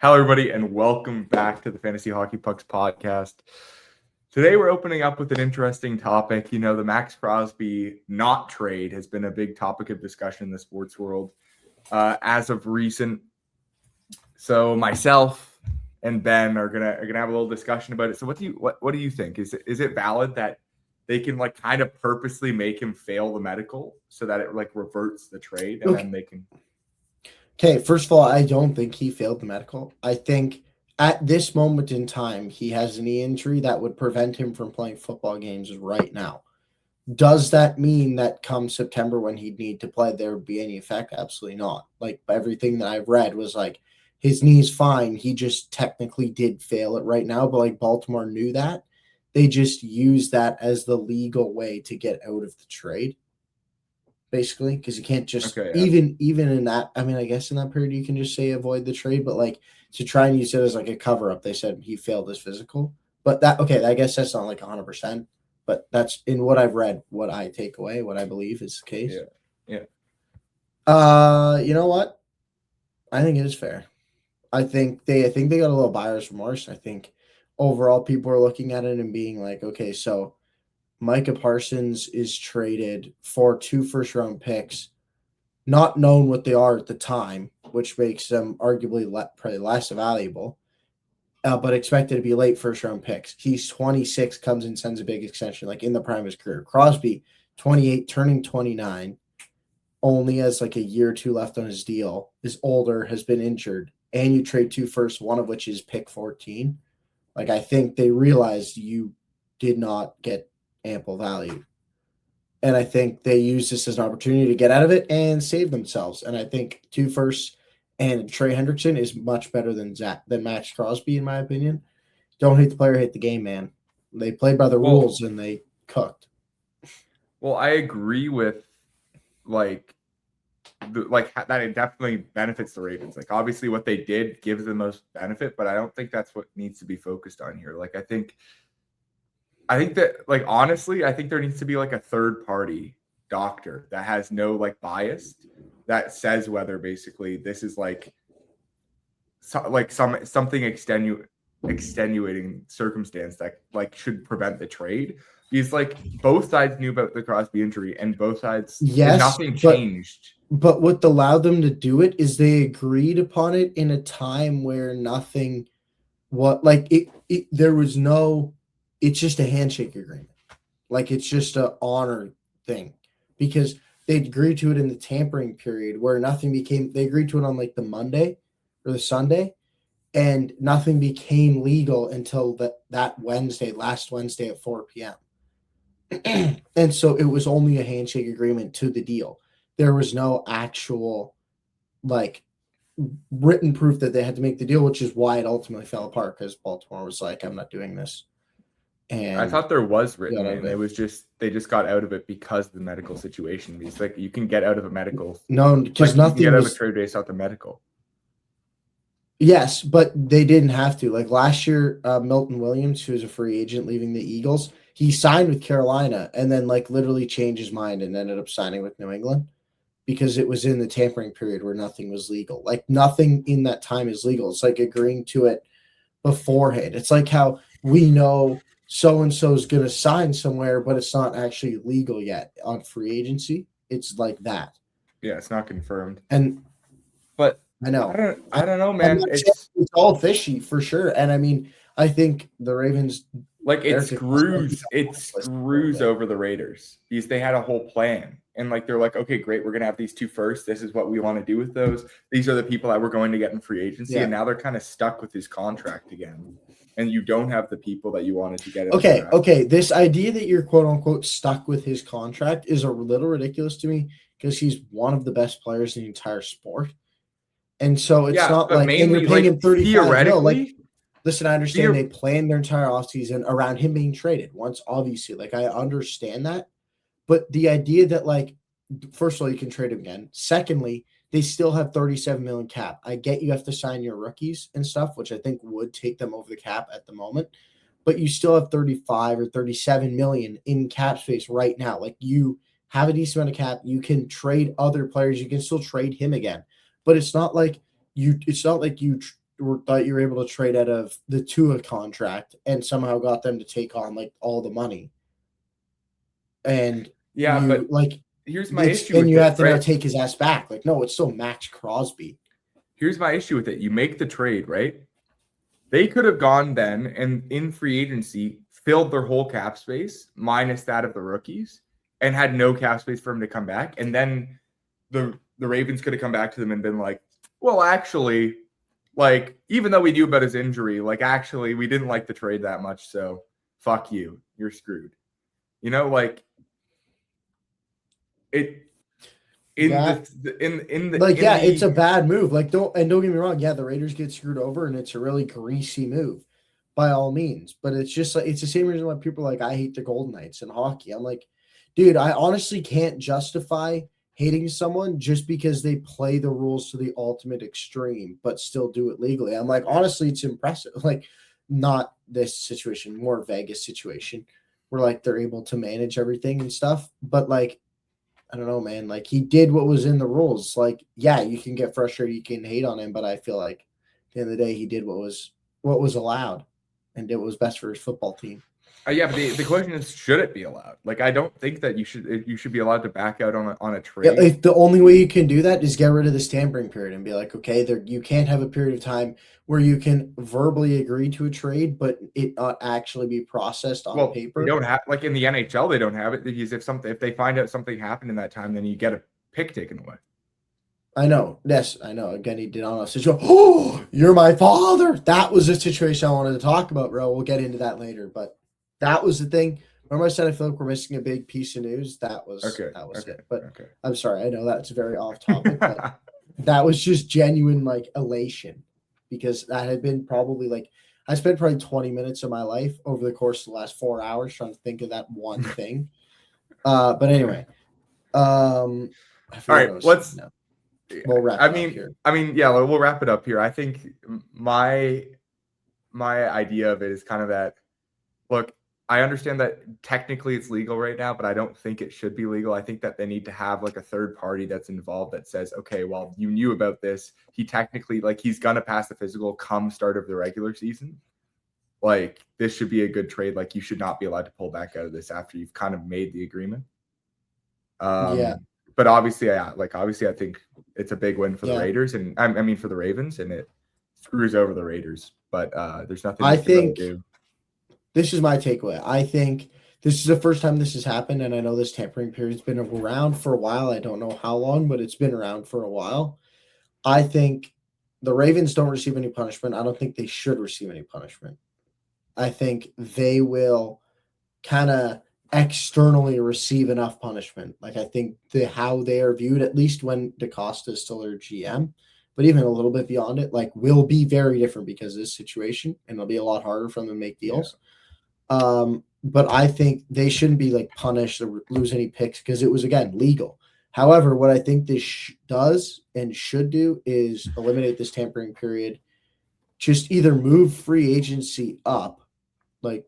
Hello, everybody, and welcome back to the Fantasy Hockey Pucks podcast. Today, we're opening up with an interesting topic. You know, the Maxx Crosby not trade has been a big topic of discussion in the sports world as of recent. So, myself and Ben are gonna have a little discussion about it. So, what do you think? Is it valid that they can kind of purposely make him fail the medical so that it reverts the trade and then they can? Okay, first of all, I don't think he failed the medical. I think at this moment in time, he has a knee injury that would prevent him from playing football games right now. Does that mean that come September when he'd need to play, there would be any effect? Absolutely not. Everything that I've read was his knee's fine. He just technically did fail it right now, but Baltimore knew that. They just used that as the legal way to get out of the trade. Basically, because you can't just even in that. I mean, I guess in that period you can just say avoid the trade, but to try and use it as a cover up, they said he failed his physical. But I guess that's not 100%. But that's in what I've read, what I take away, what I believe is the case. Yeah. You know what? I think it is fair. I think they got a little buyer's remorse. I think overall people are looking at it and being okay, so Micah Parsons is traded for 2 first-round picks, not known what they are at the time, which makes them arguably probably less valuable, but expected to be late first-round picks. He's 26, comes in, sends a big extension, in the prime of his career. Crosby, 28, turning 29, only has a year or two left on his deal, is older, has been injured, and you trade 2 firsts, one of which is pick 14. I think they realized you did not get ample value. And I think they use this as an opportunity to get out of it and save themselves. And I think 2 firsts and Trey Hendrickson is much better than Maxx Crosby, in my opinion. Don't hate the player, hate the game, man. They played by the rules and they cooked. Well, I agree with that it definitely benefits the Ravens. Obviously what they did gives the most benefit, but I don't think that's what needs to be focused on here. I think that honestly, I think there needs to be a third party doctor that has no bias that says whether basically this is something extenuating circumstance that should prevent the trade. Because both sides knew about the Crosby injury and both sides nothing changed. But what allowed them to do it is they agreed upon it in a time where nothing there was no. It's just a handshake agreement. It's just an honor thing because they agreed to it in the tampering period where nothing became, they agreed to it on the Monday or the Sunday, and nothing became legal until that Wednesday, last Wednesday at 4 p.m. And so it was only a handshake agreement to the deal. There was no actual written proof that they had to make the deal, which is why it ultimately fell apart because Baltimore was I'm not doing this. And I thought there was written, and it was just they just got out of it because of the medical situation. It's you can get out of a medical. No, because nothing. You can get out of a trade based off the medical. Yes, but they didn't have to. Last year, Milton Williams, who was a free agent leaving the Eagles, he signed with Carolina and then literally changed his mind and ended up signing with New England because it was in the tampering period where nothing was legal. Nothing in that time is legal. It's agreeing to it beforehand. It's how we know so-and-so is going to sign somewhere, but it's not actually legal yet on free agency. It's that. Yeah, it's not confirmed. But I know. I don't know, man. It's all fishy for sure. And I mean, I think the Ravens it screws over the Raiders because they had a whole plan. And they're okay, great, we're gonna have these 2 firsts. This is what we want to do with those. These are the people that we're going to get in free agency, and now they're kind of stuck with his contract again. And you don't have the people that you wanted to get. Okay. This idea that you're quote unquote stuck with his contract is a little ridiculous to me because he's one of the best players in the entire sport. And so it's not and you're paying him $35 million. Listen, I understand they planned their entire offseason around him being traded once, obviously. I understand that. But the idea that first of all, you can trade him again. Secondly, they still have $37 million cap. I get you have to sign your rookies and stuff, which I think would take them over the cap at the moment. But you still have 35 or 37 million in cap space right now. You have a decent amount of cap. You can trade other players. You can still trade him again. But it's not like you thought you were able to trade out of the Tua contract and somehow got them to take on like all the money. And but like here's my issue. And you have to right? now take his ass back. Like, no, it's still Maxx Crosby. Here's my issue with it. You make the trade, right? They could have gone then and in free agency filled their whole cap space minus that of the rookies and had no cap space for him to come back. And then the Ravens could have come back to them and been like, well, actually, like, even though we knew about his injury, like, actually, we didn't like the trade that much. So fuck you. You're screwed. You know, like it. It's a bad move. Like, don't get me wrong. Yeah, the Raiders get screwed over, and it's a really greasy move, by all means. But it's just like it's the same reason why people are like, I hate the Golden Knights in hockey. I'm like, dude, I honestly can't justify hating someone just because they play the rules to the ultimate extreme, but still do it legally. I'm like, honestly, it's impressive. Like, not this situation, more Vegas situation, where like they're able to manage everything and stuff. But like, I don't know, man. Like, he did what was in the rules. Like, yeah, you can get frustrated, you can hate on him, but I feel like at the end of the day, he did what was allowed and did what was best for his football team. Yeah, but the question is, should it be allowed? Like, I don't think that you should be allowed to back out on a trade. Yeah, if the only way you can do that is get rid of this tampering period and be like, okay, you can't have a period of time where you can verbally agree to a trade, but it not actually be processed on paper. They don't have, like in the NHL, they don't have it because if they find out something happened in that time, then you get a pick taken away. I know. Yes, I know. Again, he did on a situation. Oh, you're my father. That was a situation I wanted to talk about, bro. We'll get into that later, but that was the thing. Remember I said I feel like we're missing a big piece of news? That was it. But I'm sorry. I know that's very off topic, but that was just genuine like elation because that had been probably like I spent probably 20 minutes of my life over the course of the last 4 hours trying to think of that one thing. But anyway, all right, we'll wrap it up here. We'll wrap it up here. I think my idea of it is kind of that. Look, I understand that technically it's legal right now, but I don't think it should be legal. I think that they need to have like a third party that's involved that says, okay, well, you knew about this. He technically, like, he's going to pass the physical come start of the regular season. Like, this should be a good trade. Like, you should not be allowed to pull back out of this after you've kind of made the agreement. But obviously, I think it's a big win for the Raiders and I mean for the Ravens, and it screws over the Raiders. But there's nothing I think really do. This is my takeaway. I think this is the first time this has happened, and I know this tampering period's been around for a while. I don't know how long, but it's been around for a while. I think the Ravens don't receive any punishment. I don't think they should receive any punishment. I think they will kind of externally receive enough punishment. Like, I think how they are viewed, at least when DaCosta is still their GM, but even a little bit beyond it, like, will be very different because of this situation, and it'll be a lot harder for them to make deals. But I think they shouldn't be like punished or lose any picks because it was, again, legal. However, what I think this does and should do is eliminate this tampering period. Just either move free agency up, like,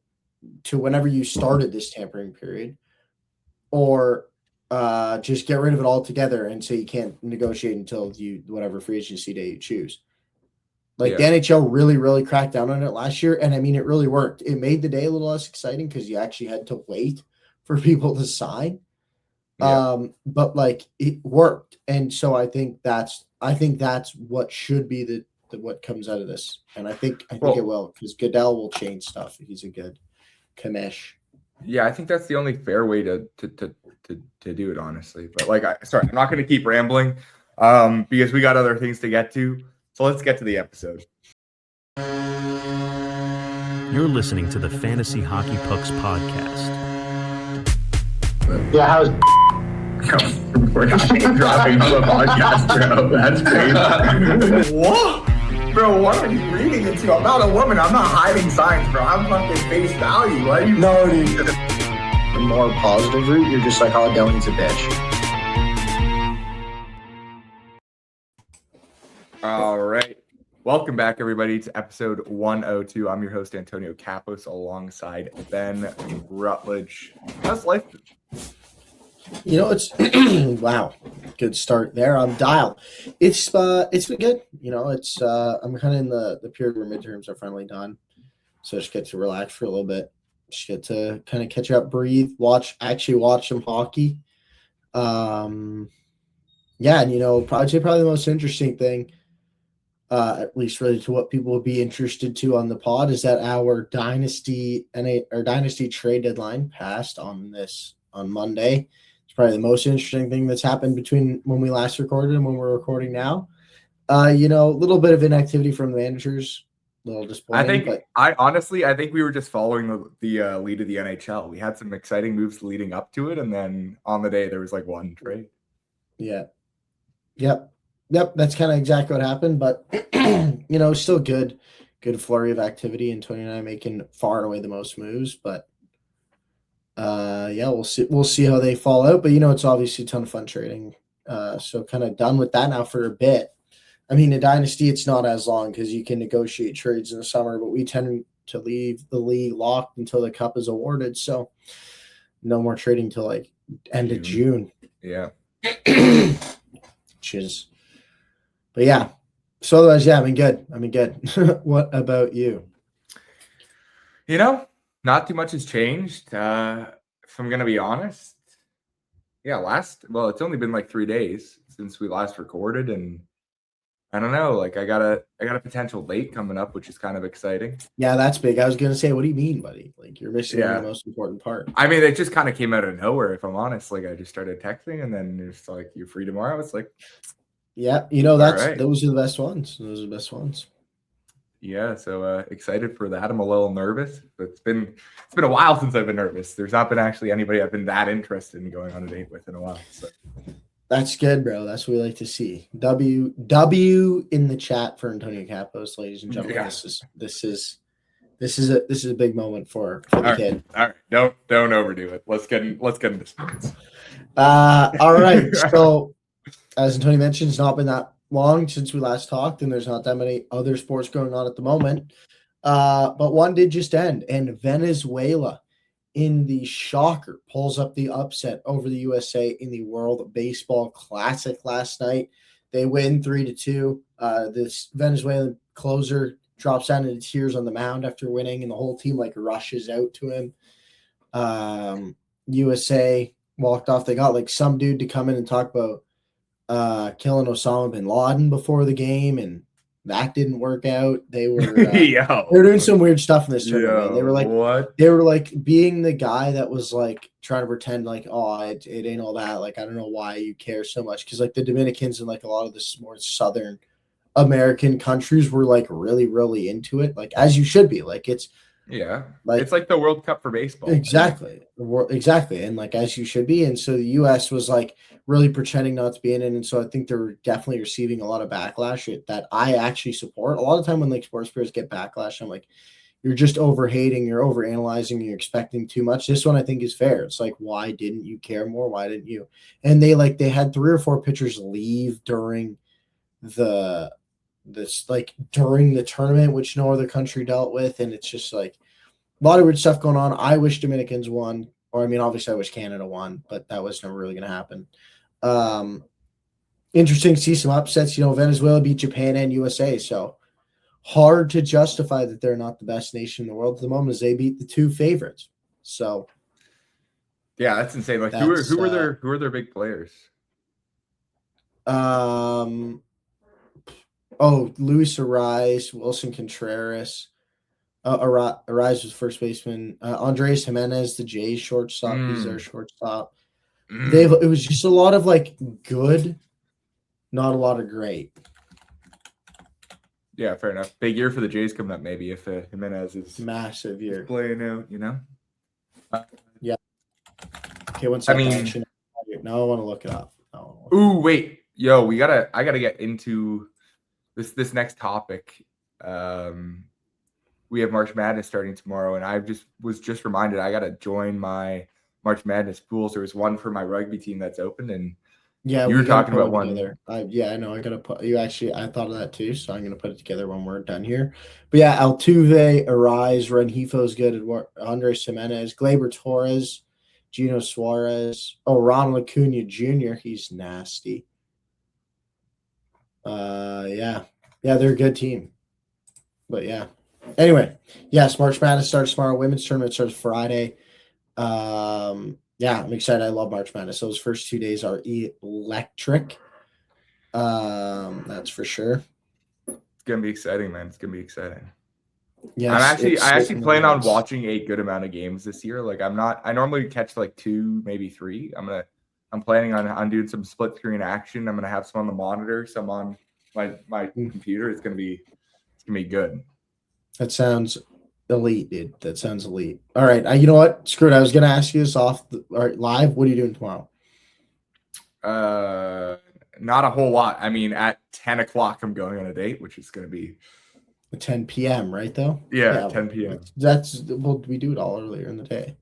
to whenever you started this tampering period, or just get rid of it altogether and say you can't negotiate until whatever free agency day you choose. Like, the NHL really, really cracked down on it last year, and I mean, it really worked. It made the day a little less exciting because you actually had to wait for people to sign. But like, it worked, and so I think that's what should be what comes out of this, and I think it will, because Goodell will change stuff. He's a good commish. Yeah, I think that's the only fair way to do it, honestly. But like, I'm not going to keep rambling because we got other things to get to. So let's get to the episode. You're listening to the Fantasy Hockey Pucks podcast. Yeah, how's We're not dropping on the podcast, bro. That's crazy. What? Bro, what are you reading into? I'm not a woman. I'm not hiding signs, bro. I'm fucking face value. Why are you? No, dude. The more positive route, you're just like, oh, Dylan's a bitch. All right. Welcome back, everybody, to episode 102. I'm your host, Antonio Capos, alongside Ben Rutledge. How's life? It's wow, good start there. I'm dialed. It's been good. It's I'm kind of in the period where midterms are finally done, so I just get to relax for a little bit. Just get to kind of catch up, breathe, watch some hockey. Yeah, and I'd say probably the most interesting thing, at least related to what people would be interested to on the pod, is that our dynasty trade deadline passed on Monday. It's probably the most interesting thing that's happened between when we last recorded and when we're recording now. A little bit of inactivity from the managers, a little disappointing. I think we were just following the lead of the NHL. We had some exciting moves leading up to it, and then on the day there was like one trade. Yeah. Yep. That's kind of exactly what happened, but still good flurry of activity, and 29 making far and away the most moves. But we'll see how they fall out. But it's obviously a ton of fun trading. So kind of done with that now for a bit. I mean, in Dynasty, it's not as long because you can negotiate trades in the summer, but we tend to leave the league locked until the cup is awarded. So no more trading till like end of June. Yeah. But yeah. So otherwise, yeah, I mean, good. What about you? Not too much has changed. If I'm gonna be honest, yeah. It's only been like 3 days since we last recorded, and I don't know. Like, I got a potential late coming up, which is kind of exciting. Yeah, that's big. I was gonna say, what do you mean, buddy? Like, you're missing the most important part. I mean, it just kind of came out of nowhere. If I'm honest, like, I just started texting, and then it's like, "You're free tomorrow." It's like, yeah, those are the best ones. Those are the best ones. Yeah, so excited for that. I'm a little nervous, but it's been a while since I've been nervous. There's not been actually anybody I've been that interested in going on a date with in a while. So that's good, bro. That's what we like to see. W in the chat for Antonio Capos, ladies and gentlemen. Yeah. This is a big moment for the kid. All right, don't overdo it. Let's get into sports. All right. So as Antonio mentioned, it's not been that long since we last talked, and there's not that many other sports going on at the moment. But one did just end, and Venezuela, in the shocker, pulls up the upset over the USA in the World Baseball Classic last night. They win 3-2. This Venezuelan closer drops down into tears on the mound after winning, and the whole team rushes out to him. USA walked off. They got some dude to come in and talk about killing Osama bin Laden before the game, and that didn't work out. They were they were doing some weird stuff in this tournament. They were what? They were being the guy that was trying to pretend it ain't all that. I don't know why you care so much, because the Dominicans and a lot of the more southern American countries were really, really into it, as you should be. It's it's like the World Cup for baseball. Exactly. Exactly. And as you should be. And so the US was really pretending not to be in it. And so I think they're definitely receiving a lot of backlash that I actually support. A lot of time when sports players get backlash, I'm you're just overhating, you're overanalyzing, you're expecting too much. This one I think is fair. It's why didn't you care more? Why didn't you? And they had 3 or 4 pitchers leave during the tournament, which no other country dealt with. And it's just a lot of weird stuff going on. I wish Dominicans won, or obviously I wish Canada won, but that was never really going to happen. Interesting to see some upsets. Venezuela beat Japan and USA, so hard to justify that they're not the best nation in the world at the moment, as they beat the 2 favorites. So yeah, that's insane. Who are their big players? Luis Ariz, Wilson Contreras. Ariz was first baseman. Andres Jimenez, the Jays shortstop. He's their shortstop. It was just a lot of good, not a lot of great. Yeah, fair enough. Big year for the Jays coming up, maybe, if Jimenez is massive year playing out. Yeah. Okay, one second. Now I want to look it up. Ooh, wait, yo, I gotta get into this next topic. We have March Madness starting tomorrow, and I was just reminded I got to join my March Madness pools. There was one for my rugby team that's open, and you were talking about one. Together. I know. I got to put you. Actually, I thought of that too, so I'm going to put it together when we're done here. But yeah, Altuve, Ariz, Rengifo is good. Andres Jimenez, Gleyber Torres, Gino Suarez. Oh, Ronald Acuna Jr. He's nasty. Yeah, they're a good team. But yeah. Anyway, yes, March Madness starts tomorrow. Women's tournament starts Friday. Yeah, I'm excited. I love March Madness. Those first 2 days are electric. That's for sure. It's gonna be exciting, man. It's gonna be exciting. Yeah, I actually plan on watching a good amount of games this year. Like I normally catch like 2, maybe 3. I'm planning on doing some split screen action. I'm gonna have some on the monitor, some on my computer. It's gonna be good. That sounds elite, dude. That sounds elite. All right. You know what? Screw it. I was gonna ask you this all right, live. What are you doing tomorrow? Not a whole lot. I mean, at 10 o'clock, I'm going on a date, which is going to be 10 p.m. Right though. Yeah, 10 p.m. We do it all earlier in the day.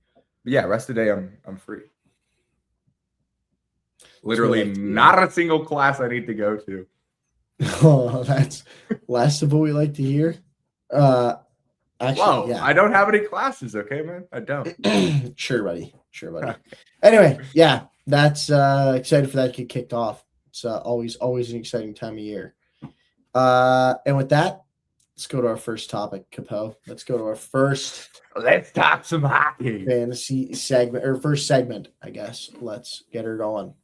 Yeah, rest of the day I'm free. Literally not a single class I need to go to. Oh, that's less of what we like to hear. Actually, I don't have any classes, okay, man? I don't. Sure, buddy. Anyway, yeah, that's excited for that to get kicked off. It's always an exciting time of year. And with that, let's go to our first topic, Capo. Let's go to our first. Let's talk some hockey. Fantasy segment, or first segment, I guess. Let's get her going.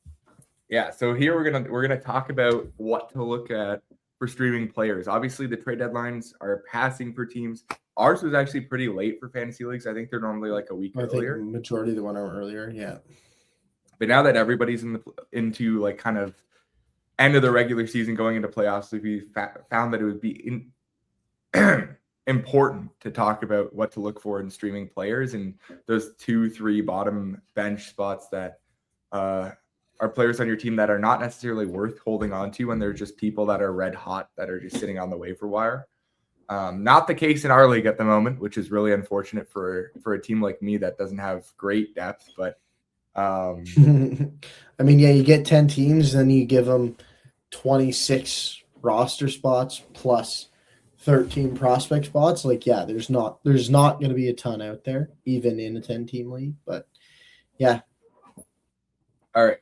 Yeah, so here we're gonna talk about what to look at for streaming players. Obviously, the trade deadlines are passing for teams. Ours was actually pretty late for fantasy leagues. I think they're normally like a week earlier. Think majority of the one hour earlier, yeah. But now that everybody's into like kind of end of the regular season, going into playoffs, we found that it would be important to talk about what to look for in streaming players and those 2-3 bottom bench spots that are players on your team that are not necessarily worth holding on to when they're just people that are red hot that are just sitting on the waiver wire. Not the case in our league at the moment, which is really unfortunate for a team like me that doesn't have great depth. But I mean, yeah, you get 10 teams, then you give them 26 roster spots plus 13 prospect spots. Like, yeah, there's not going to be a ton out there, even in a 10-team league. But yeah. All right.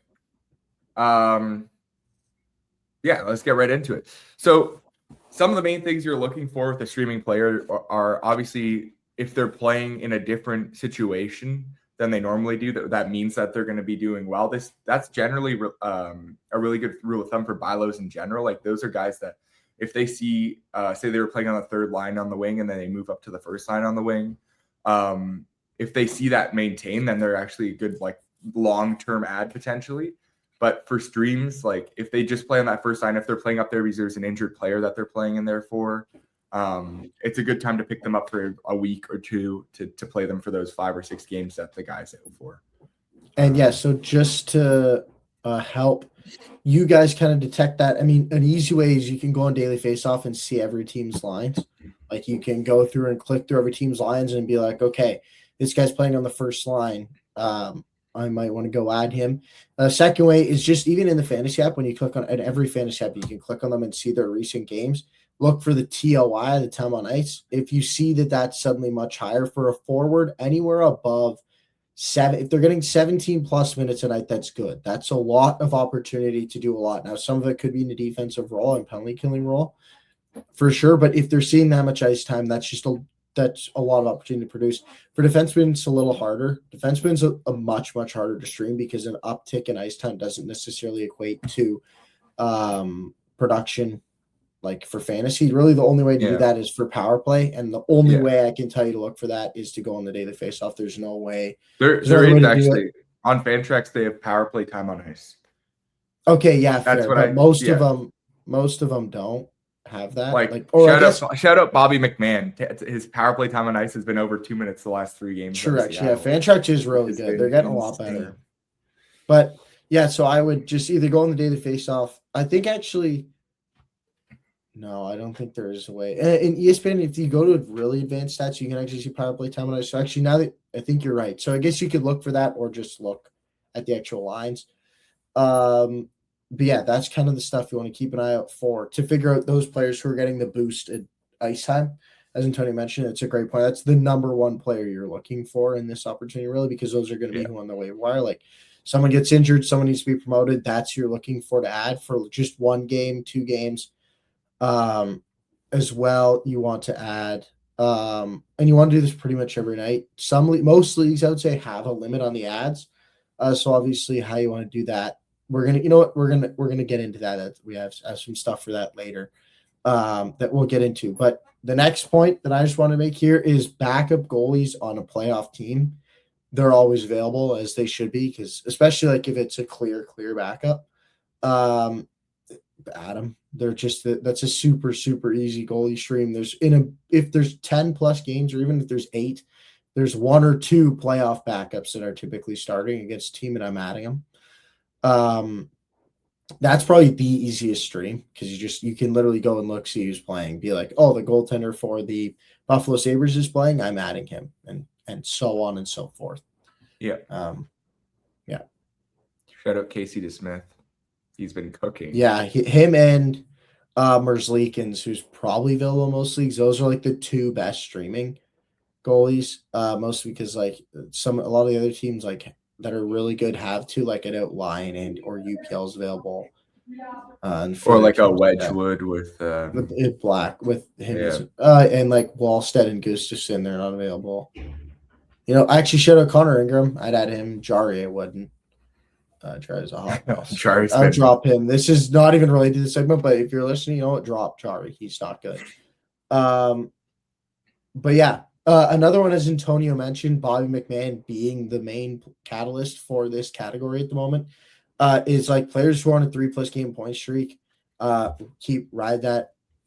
Yeah, let's get right into it. So some of the main things you're looking for with a streaming player are obviously if they're playing in a different situation than they normally do, that means that they're going to be doing well. That's generally a really good rule of thumb for buy lows in general. Like those are guys that if they see, say they were playing on the third line on the wing and then they move up to the first line on the wing, if they see that maintain, then they're actually a good like long-term ad potentially. But for streams, like if they just play on that first line, if they're playing up there because there's an injured player that they're playing in there for, it's a good time to pick them up for a week or two to play them for those 5 or 6 games that the guy's out for. And yeah, so just to help you guys kind of detect that, I mean, an easy way is you can go on Daily Faceoff and see every team's lines. Like you can go through and click through every team's lines and be like, okay, this guy's playing on the first line. I might want to go add him. Second way is just even in the fantasy app, when you click on at every fantasy app, you can click on them and see their recent games. Look for the TOI, the time on ice. If you see that that's suddenly much higher for a forward, anywhere above 7, if they're getting 17 plus minutes a night, that's good. That's a lot of opportunity to do a lot. Now, some of it could be in the defensive role and penalty killing role for sure. But if they're seeing that much ice time, that's a lot of opportunity to produce. For defensemen, it's a little harder. Defensemen's a much, much harder to stream because an uptick in ice time doesn't necessarily equate to production. Like for fantasy, really the only way to do that is for power play. And the only way I can tell you to look for that is to go on the Daily Faceoff. There's no way. There is actually on Fantrax, they have power play time on ice. Okay, yeah, that's fair. what But most of them don't have that. Shout out Bobby McMahon. His power play time on ice has been over 2 minutes the last 3 games. Correct. Yeah, Fantrax is really good. They're getting a lot better. But yeah, so I would just either go on the Daily Faceoff. I think actually. No, I don't think there is a way. In ESPN, if you go to really advanced stats, you can actually see power play time on ice. So actually, now that I think you're right. So I guess you could look for that or just look at the actual lines. But yeah, that's kind of the stuff you want to keep an eye out for to figure out those players who are getting the boosted ice time. as Antonio mentioned, it's a great point. That's the number one player you're looking for in this opportunity, really, because those are going to be who on the waiver wire. Like someone gets injured, someone needs to be promoted. That's who you're looking for to add for just 1 game, 2 games. As well, you want to add, and you want to do this pretty much every night. Most leagues, I would say, have a limit on the ads. So obviously, how you want to do that, we're gonna get into that. We have some stuff for that later, that we'll get into. But the next point that I just want to make here is backup goalies on a playoff team. They're always available, as they should be, because especially like if it's a clear backup. Adam, they're just that's a super easy goalie stream. If there's 10 plus games, or even if there's 8, there's 1 or 2 playoff backups that are typically starting against a team, and I'm adding them. That's probably the easiest stream, because you can literally go and look, see who's playing, be like, oh, the goaltender for the Buffalo Sabres is playing, I'm adding him, and so on and so forth. Yeah. Yeah. Shout out Casey DeSmith. He's been cooking. Yeah, him and Merzlikins, who's probably available in most leagues. Those are like the 2 best streaming goalies, mostly because like a lot of the other teams like that are really good have to like an outline and or UPL's available. Or like a Wedgwood with Black with him, and like Wallstead and Gustafsson, they're not available. Actually, shout out Connor Ingram. I'd add him. Jari, I wouldn't. Jari's a hot mess. I'll drop him. This is not even related to the segment, but if you're listening, drop Jari. He's not good. But yeah, another one, as Antonio mentioned, Bobby McMahon being the main catalyst for this category at the moment, is like players who are on a 3+ game point streak.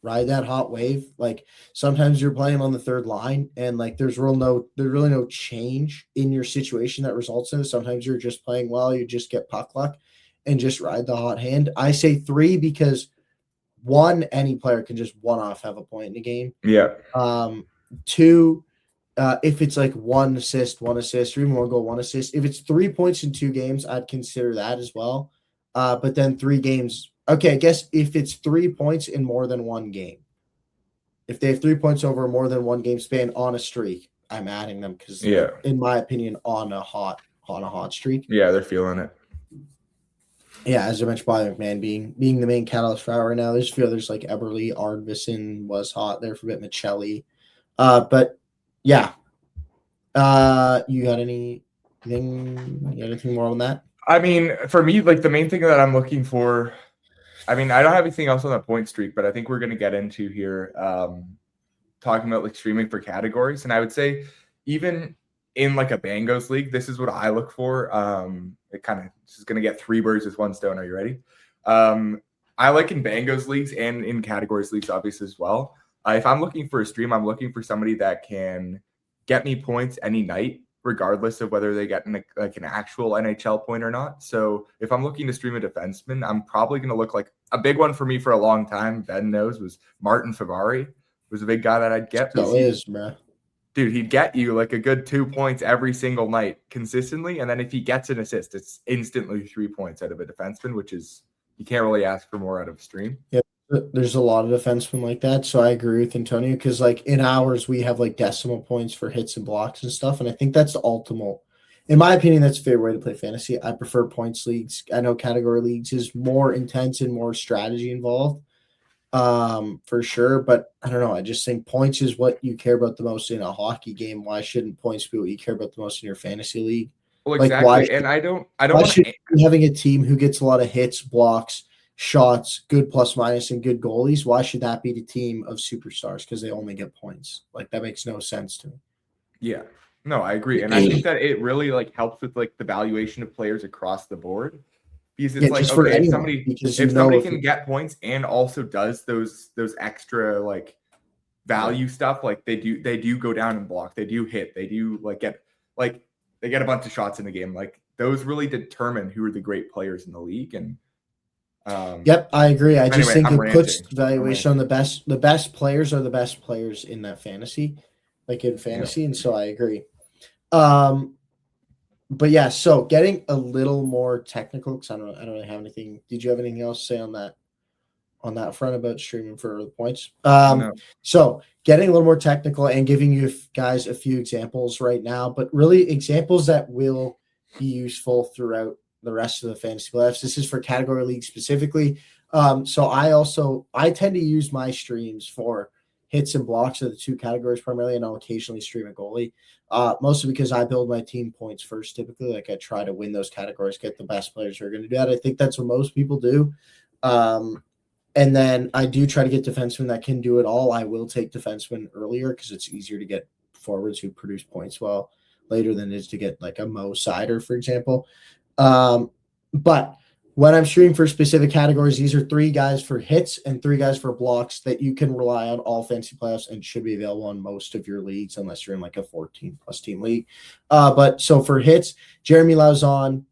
Ride that hot wave. Like sometimes you're playing on the third line, and like there's really no change in your situation that results in it. Sometimes you're just playing well, you just get puck luck and just ride the hot hand. I say 3 because 1, any player can just one-off have a point in a game. Yeah. 2, if it's like 1 assist, or even 1 goal, 1 assist. If it's 3 points in 2 games, I'd consider that as well. But then 3 games. Okay, I guess if it's 3 points in more than 1 game, if they have 3 points over more than 1 game span on a streak, I'm adding them because, in my opinion, on a hot streak. Yeah, they're feeling it. Yeah, as I mentioned, Bobby McMahon being the main catalyst for right now. There's a few others like Eberle, Ardvison was hot there for a bit, Michelli. But yeah, you got anything more on that? I mean, for me, like the main thing that I'm looking for. I mean, I don't have anything else on the point streak, but I think we're going to get into here talking about like streaming for categories. And I would say even in like a Bangos league, this is what I look for. It kind of is going to get 3 birds with 1 stone. Are you ready? I like in Bangos leagues and in categories leagues, obviously, as well. If I'm looking for a stream, I'm looking for somebody that can get me points any night, regardless of whether they get an actual NHL point or not. So if I'm looking to stream a defenseman, I'm probably going to look like a big one for me for a long time. Ben knows was Martin Favari was a big guy that I'd get. Still is, bro. Dude, he'd get you like a good 2 points every single night consistently. And then if he gets an assist, it's instantly 3 points out of a defenseman, which is, you can't really ask for more out of a stream. Yeah. There's a lot of defensemen like that, so I agree with Antonio because, like, in ours we have like decimal points for hits and blocks and stuff, and I think that's the ultimate. In my opinion, that's a fair way to play fantasy. I prefer points leagues. I know category leagues is more intense and more strategy involved, for sure. But I don't know. I just think points is what you care about the most in a hockey game. Why shouldn't points be what you care about the most in your fantasy league? Well, exactly. And I don't want to having a team who gets a lot of hits, blocks, shots, good plus minus, and good goalies. Why should that be the team of superstars? Because they only get points. Like that makes no sense to me. Yeah, no, I agree, and I think that it really like helps with like the valuation of players across the board because it's like okay, if somebody can get points and also does those extra like value stuff, like they do go down and block, they do hit, they do they get a bunch of shots in the game. Like those really determine who are the great players in the league and. Yep, I agree. I just think it puts valuation on the best. The best players are the best players in that fantasy, like in fantasy, and so I agree. But yeah, so getting a little more technical because I don't really have anything. Did you have anything else to say on that? on that front about streaming for the points. No. So getting a little more technical and giving you guys a few examples right now, but really examples that will be useful throughout the rest of the fantasy playoffs. This is for category league specifically. So I tend to use my streams for hits and blocks of the two categories primarily, and I'll occasionally stream a goalie. Mostly because I build my team points first. Typically, like I try to win those categories, get the best players who are going to do that. I think that's what most people do. And then I do try to get defensemen that can do it all. I will take defensemen earlier because it's easier to get forwards who produce points well later than it is to get like a Mo Sider, for example. But when I'm streaming for specific categories, these are 3 guys for hits and 3 guys for blocks that you can rely on all fantasy playoffs and should be available on most of your leagues unless you're in like a 14-plus team league. But so for hits, Jeremy Lauzon,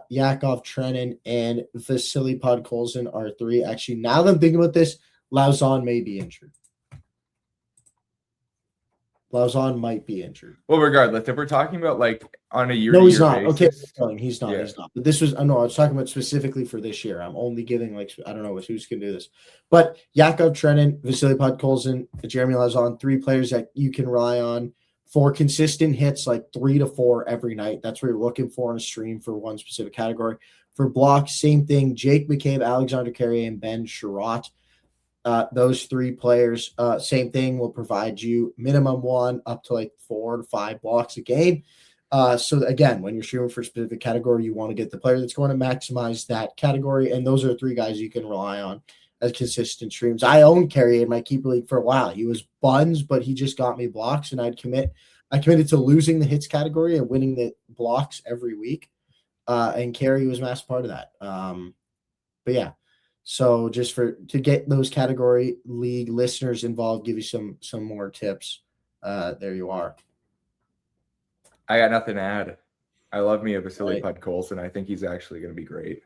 Yakov Trenin, and Vasily Podkolzin are 3. Actually, now that I'm thinking about this, Lauzon may be injured. Lauzon might be injured. Well, regardless, if we're talking about like on a year, no, he's not. basis, Okay, he's not. Yeah. He's not. But this was I was talking about specifically for this year. I'm only giving like I don't know who's going to do this, but Yakov Trenin, Vasily Podkolzin, Jeremy Lauzon, 3 players that you can rely on for consistent hits, like 3 to 4 every night. That's what you're looking for in a stream for one specific category. For blocks, same thing. Jake McCabe, Alexander Carrier, and Ben Sherratt. Those 3 players, same thing, will provide you minimum 1 up to like 4 to 5 blocks a game. So again, when you're streaming for a specific category, you want to get the player that's going to maximize that category. And those are 3 guys you can rely on as consistent streams. I owned Carrier in my keeper league for a while. He was buns, but he just got me blocks, and I committed to losing the hits category and winning the blocks every week. And Carrier was a massive part of that. But yeah. So just to get those category league listeners involved, give you some more tips. There you are. I got nothing to add. I love me a Vasily Right. Podkolzin. I think he's actually going to be great.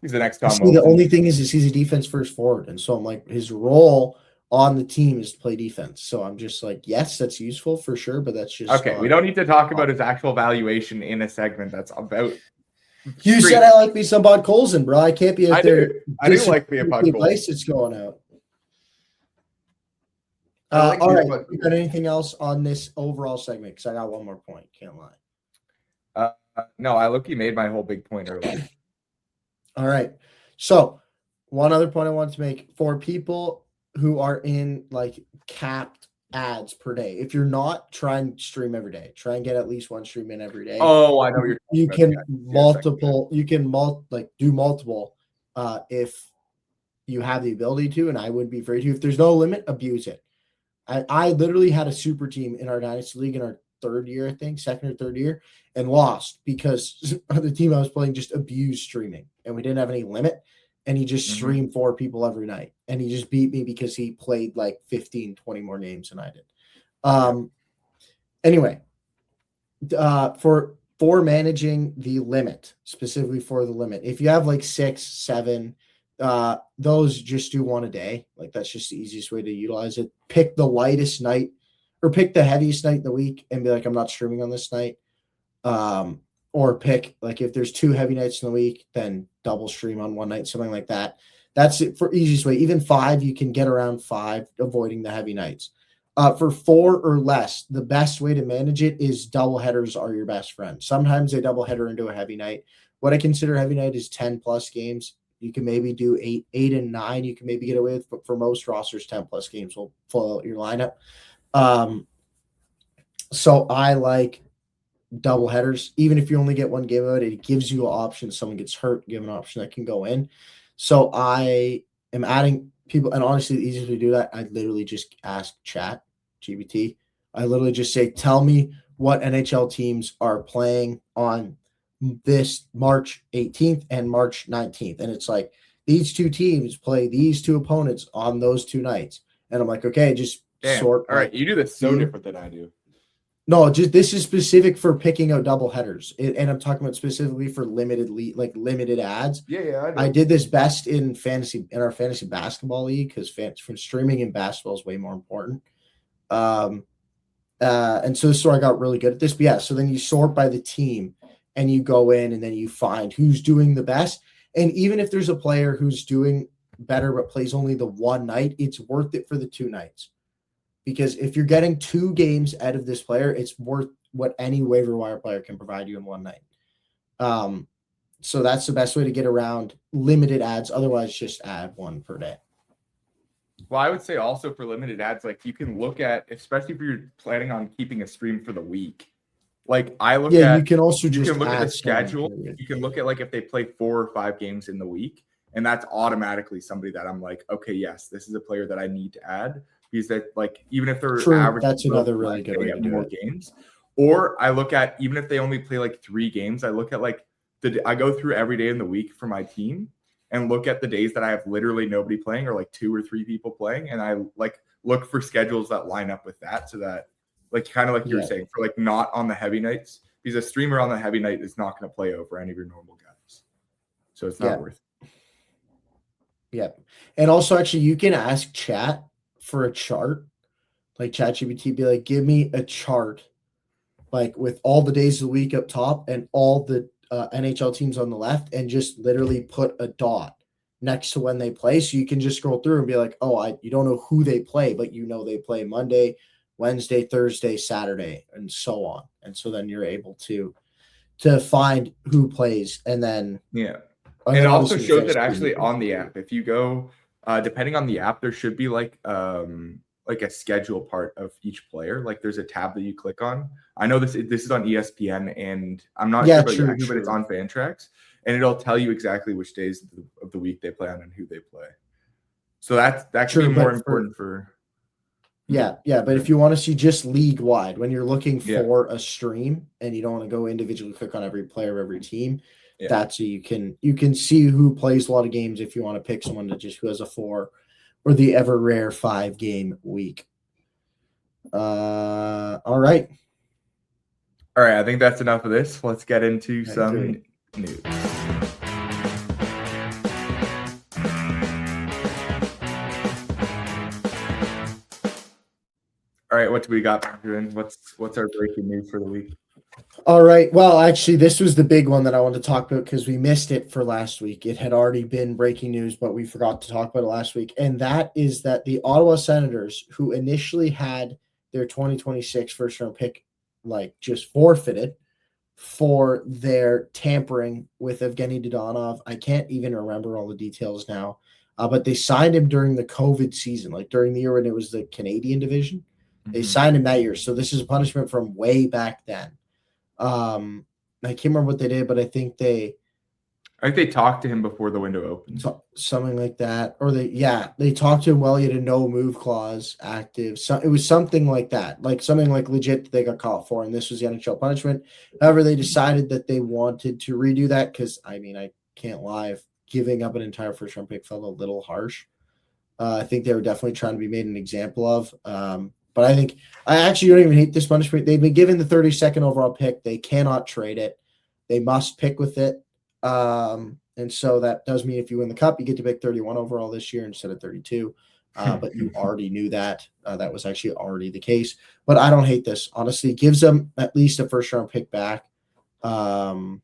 He's the next Tom See, Wilson. the only thing is he's a defense first forward, and so I'm like his role on the team is to play defense. So I'm just like, yes, that's useful for sure, but that's just Okay. We don't need to talk about his actual valuation in a segment that's about. You said I like me some Bud Colson, bro. I can't be out there. I do like me a Podkolzin. Place it's going out. I like all me a right. Podkolzin. You got anything else on this overall segment? Because I got one more point. Can't lie. No, I look. He made my whole big point earlier. All right. So one other point I wanted to make for people who are in like capped ads per day. If you're not, try and stream every day. Try and get at least 1 stream in every day. Oh, I know what you're. You about. can Yeah. multiple. You can do multiple if you have the ability to, and I would be afraid to. If there's no limit, abuse it. I literally had a super team in our dynasty league in our 3rd year, I think, 2nd or 3rd year, and lost because the team I was playing just abused streaming, and we didn't have any limit, and he just streamed 4 people every night, and he just beat me because he played like 15, 20 more names than I did. Anyway, for managing the limit, specifically for the limit, if you have like 6, 7, those just do 1 a day. Like that's just the easiest way to utilize it. Pick the lightest night or pick the heaviest night in the week and be like, I'm not streaming on this night. Or pick like if there's 2 heavy nights in the week, then double stream on 1 night, something like that. That's it for easiest way. Even 5, you can get around 5, avoiding the heavy nights. For 4 or less, the best way to manage it is double headers are your best friend. Sometimes they double header into a heavy night. What I consider heavy night is 10 plus games. You can maybe do 8 and 9. You can maybe get away with, but for most rosters, 10 plus games will fill out your lineup. So I like double headers. Even if you only get 1 game out, it gives you an option. If someone gets hurt, give an option that can go in. So I am adding people, and honestly, the easiest way to do that, I literally just ask chat, GBT. I literally just say, tell me what NHL teams are playing on this March 18th and March 19th. And it's like, these 2 teams play these 2 opponents on those 2 nights. And I'm like, okay, just sort. All right. You do this so different than I do. No, just this is specific for picking out double headers. And I'm talking about specifically for limited ads. Yeah. I did this best in our fantasy basketball league because from streaming in basketball is way more important. And so this is where I got really good at this. But yeah, so then you sort by the team and you go in and then you find who's doing the best. And even if there's a player who's doing better but plays only the one night, it's worth it for the 2 nights. Because if you're getting 2 games out of this player, it's worth what any waiver wire player can provide you in one night. So that's the best way to get around limited ads. Otherwise, just add 1 per day. Well, I would say also for limited ads, like you can look at, especially if you're planning on keeping a stream for the week. Like I look at, you can also just look at add the schedule. You can look at like if they play 4 or 5 games in the week, and that's automatically somebody that I'm like, okay, yes, this is a player that I need to add because that like even if they're average, that's another really good way to do more it. games. Or I look at even if they only play like 3 games, I look at like I go through every day in the week for my team and look at the days that I have literally nobody playing or like 2 or 3 people playing, and I like look for schedules that line up with that, so that like kind of like you were saying for like not on the heavy nights, because a streamer on the heavy night is not going to play over any of your normal guys, so it's not worth it. Yeah, and also actually you can ask chat for a chart, like ChatGPT, be like, give me a chart like with all the days of the week up top and all the NHL teams on the left, and just literally put a dot next to when they play. So you can just scroll through and be like, oh, you don't know who they play, but you know they play Monday, Wednesday, Thursday, Saturday, and so on. And so then you're able to find who plays. And then and it also shows it actually on the app. If you go, depending on the app, there should be like a schedule part of each player. Like there's a tab that you click on. I know this is on ESPN, and I'm not sure about Yahoo, but it's on Fantrax, and it'll tell you exactly which days of the week they play on and who they play. So that could be more important for. Yeah, but if you want to see just league wide, when you're looking for a stream and you don't want to go individually click on every player of every team, that's so you can see who plays a lot of games if you want to pick someone who has a 4 or the ever rare 5-game week. All right. I think that's enough of this. Let's get into some news. All right, what do we got? What's our breaking news for the week? All right. Well, actually, this was the big one that I wanted to talk about because we missed it for last week. It had already been breaking news, but we forgot to talk about it last week. And that is that the Ottawa Senators, who initially had their 2026 first-round pick like just forfeited for their tampering with Evgeny Dodonov. I can't even remember all the details now, but they signed him during the COVID season, like during the year when it was the Canadian division. They signed him that year. So this is a punishment from way back then. I can't remember what they did, but I think they talked to him before the window opened. Something like that. Or they talked to him while he had a no move clause active. So it was something like that, like something like legit that they got caught for, and this was the NHL punishment. However, they decided that they wanted to redo that because, I mean, I can't lie, if giving up an entire first-round pick felt a little harsh. I think they were definitely trying to be made an example of. But I actually don't even hate this punishment. They've been given the 32nd overall pick. They cannot trade it. They must pick with it. And so that does mean if you win the cup, you get to pick 31 overall this year instead of 32. But you already knew that. That was actually already the case. But I don't hate this. Honestly, it gives them at least a first-round pick back. But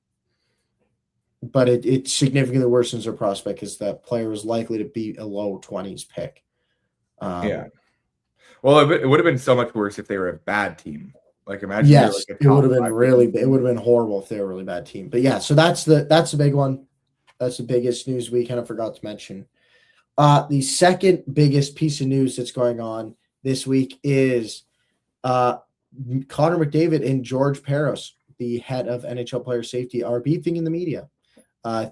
it significantly worsens their prospect because that player is likely to be a low 20s pick. Well, it would have been so much worse if they were a bad team. Like imagine, it would have been it would have been horrible if they were a really bad team. But yeah, so that's the big one. That's the biggest news we kind of forgot to mention. The second biggest piece of news that's going on this week is Connor McDavid and George Paros, the head of NHL player safety, are beefing in the media.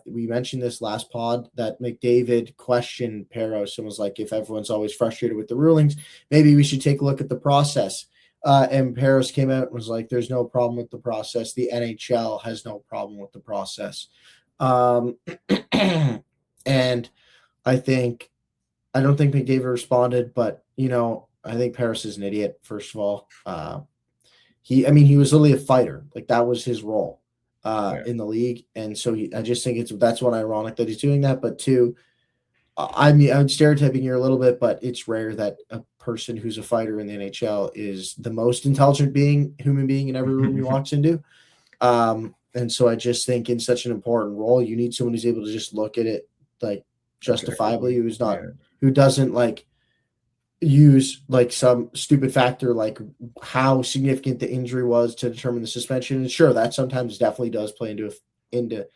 We mentioned this last pod that McDavid questioned Paros and was like, if everyone's always frustrated with the rulings, maybe we should take a look at the process. And Paros came out and was like, there's no problem with the process. The NHL has no problem with the process. And I don't think McDavid responded, but, I think Paros is an idiot, first of all. He was literally a fighter. Like, that was his role. In the league, and so I just think that's one ironic that he's doing that. But two, I'm stereotyping here a little bit, but it's rare that a person who's a fighter in the NHL is the most intelligent human being in every room he walks into. And so I just think in such an important role, you need someone who's able to just look at it like justifiably, who doesn't like use like some stupid factor like how significant the injury was to determine the suspension. And sure, that sometimes definitely does play into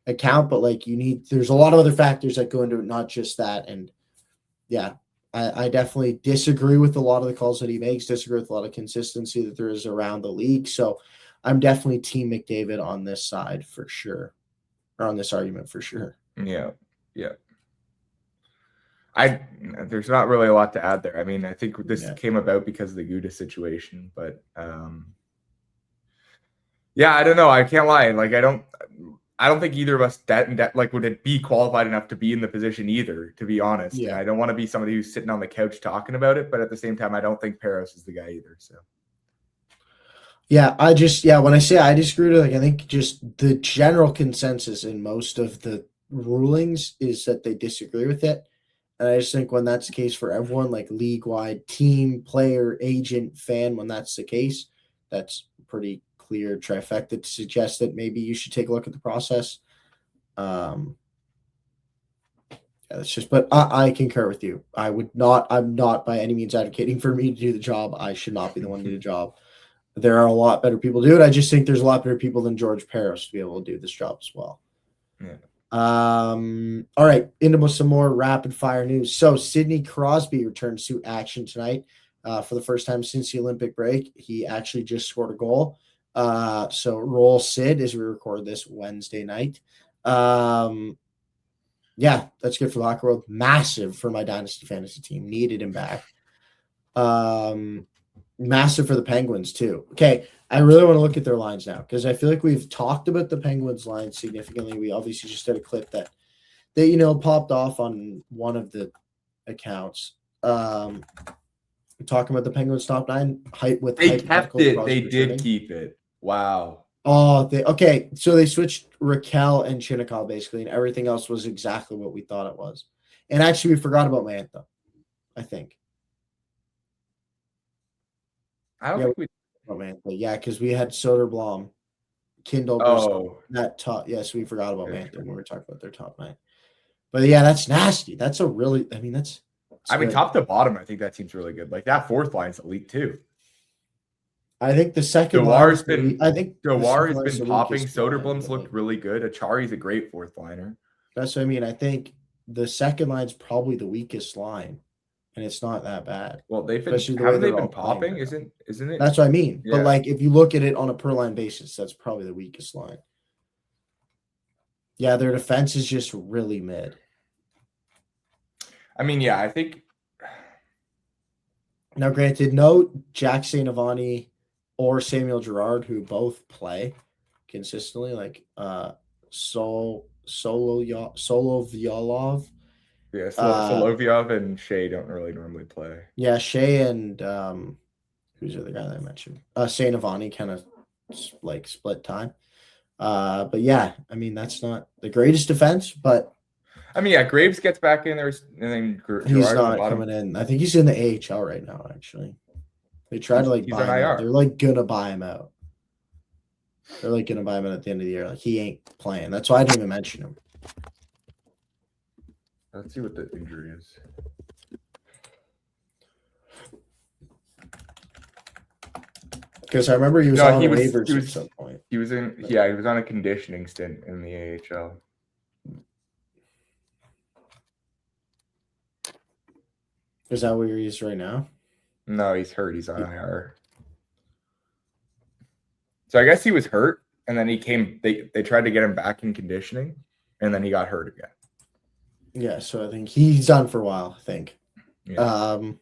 account, but like there's a lot of other factors that go into it, not just that. And yeah, I definitely disagree with a lot of the calls that he makes, disagree with a lot of consistency that there is around the league. So I'm definitely team McDavid on this side for sure, or on this argument for sure. Yeah. There's not really a lot to add there. I mean, I think this came about because of the Guda situation, but I don't know. I can't lie. Like, I don't think either of us like would it be qualified enough to be in the position either, to be honest. Yeah. I don't want to be somebody who's sitting on the couch talking about it, but at the same time, I don't think Paros is the guy either. So yeah, when I say I disagree with, like, I think just the general consensus in most of the rulings is that they disagree with it. And I just think when that's the case for everyone, like league-wide, team, player, agent, fan, when that's the case, that's pretty clear trifecta to suggest that maybe you should take a look at the process. That's just, but I concur with you. I'm not by any means advocating for me to do the job. I should not be the one to do the job. There are a lot better people to do it. I just think there's a lot better people than George Paros to be able to do this job as well. Yeah. All right, into some more rapid fire news. So Sidney Crosby returns to action tonight for the first time since the Olympic break. He actually just scored a goal. So roll Sid as we record this Wednesday night. Yeah, that's good for the hockey world. Massive for my dynasty fantasy team. Needed him back. Massive for the Penguins too. Okay, I really want to look at their lines now because I feel like we've talked about the Penguins line significantly. We obviously just did a clip that popped off on one of the accounts. Talking about the Penguins top nine height with they kept it. They did keep it. Wow. Oh, okay. So they switched Raquel and Chinnikov basically, and everything else was exactly what we thought it was. And actually, we forgot about Mantha, I think. I don't think we. Oh man, because we had Soderblom, Kindle. That top. Yes, we forgot about Mantha when we were talking about their top nine. But yeah, that's nasty. That's a really. I mean, that's. Top to bottom, I think that team's really good. Like that fourth line's elite too. I think the second. Dewar's been popping. Soderblom's looked really good. Achari's a great fourth liner. That's what I mean. I think the second line's probably the weakest line. And it's not that bad. Well, they've been popping, isn't it? That's what I mean. Yeah. But like, if you look at it on a per line basis, that's probably the weakest line. Yeah, their defense is just really mid. I mean, yeah, I think. Now, granted, no Jack St. Ivany or Samuel Girard, who both play consistently, like Solovyalov. Yeah, Solovyov and Shea don't really normally play. Yeah, Shea and who's the other guy that I mentioned? St. Ivany kind of like split time. But yeah, I mean, that's not the greatest defense, but I mean, yeah, Graves gets back in there, and then he's not coming in. I think he's in the AHL right now, actually. They tried to like buy him out. They're like gonna buy him out. They're like gonna buy him out at the end of the year. Like he ain't playing. That's why I didn't even mention him. Let's see what the injury is. Because I remember he was on waivers at some point. He was on a conditioning stint in the AHL. Is that where he is right now? No, he's hurt. He's on IR. So I guess he was hurt, and then he came. They tried to get him back in conditioning, and then he got hurt again. Yeah, so I think he's done for a while, I think. Yeah.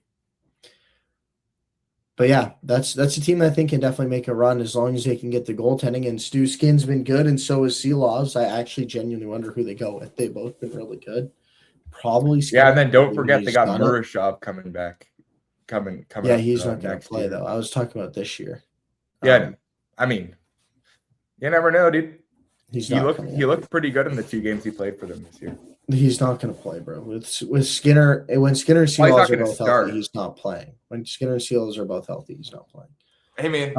But yeah, that's a team that I think can definitely make a run as long as they can get the goaltending. And Stu Skin's been good, and so is Seelovs. I actually genuinely wonder who they go with. They've both been really good. Probably Skin. Yeah, and then don't forget they got Murashov coming back. Coming. Yeah, he's not going to play though. I was talking about this year. Yeah, I mean, you never know, dude. He looked pretty good in the 2 games he played for them this year. He's not going to play, bro. With Skinner, when Skinner and Seelovs are both healthy, he's not playing. When Skinner and Seelovs are both healthy, he's not playing. Hey, man.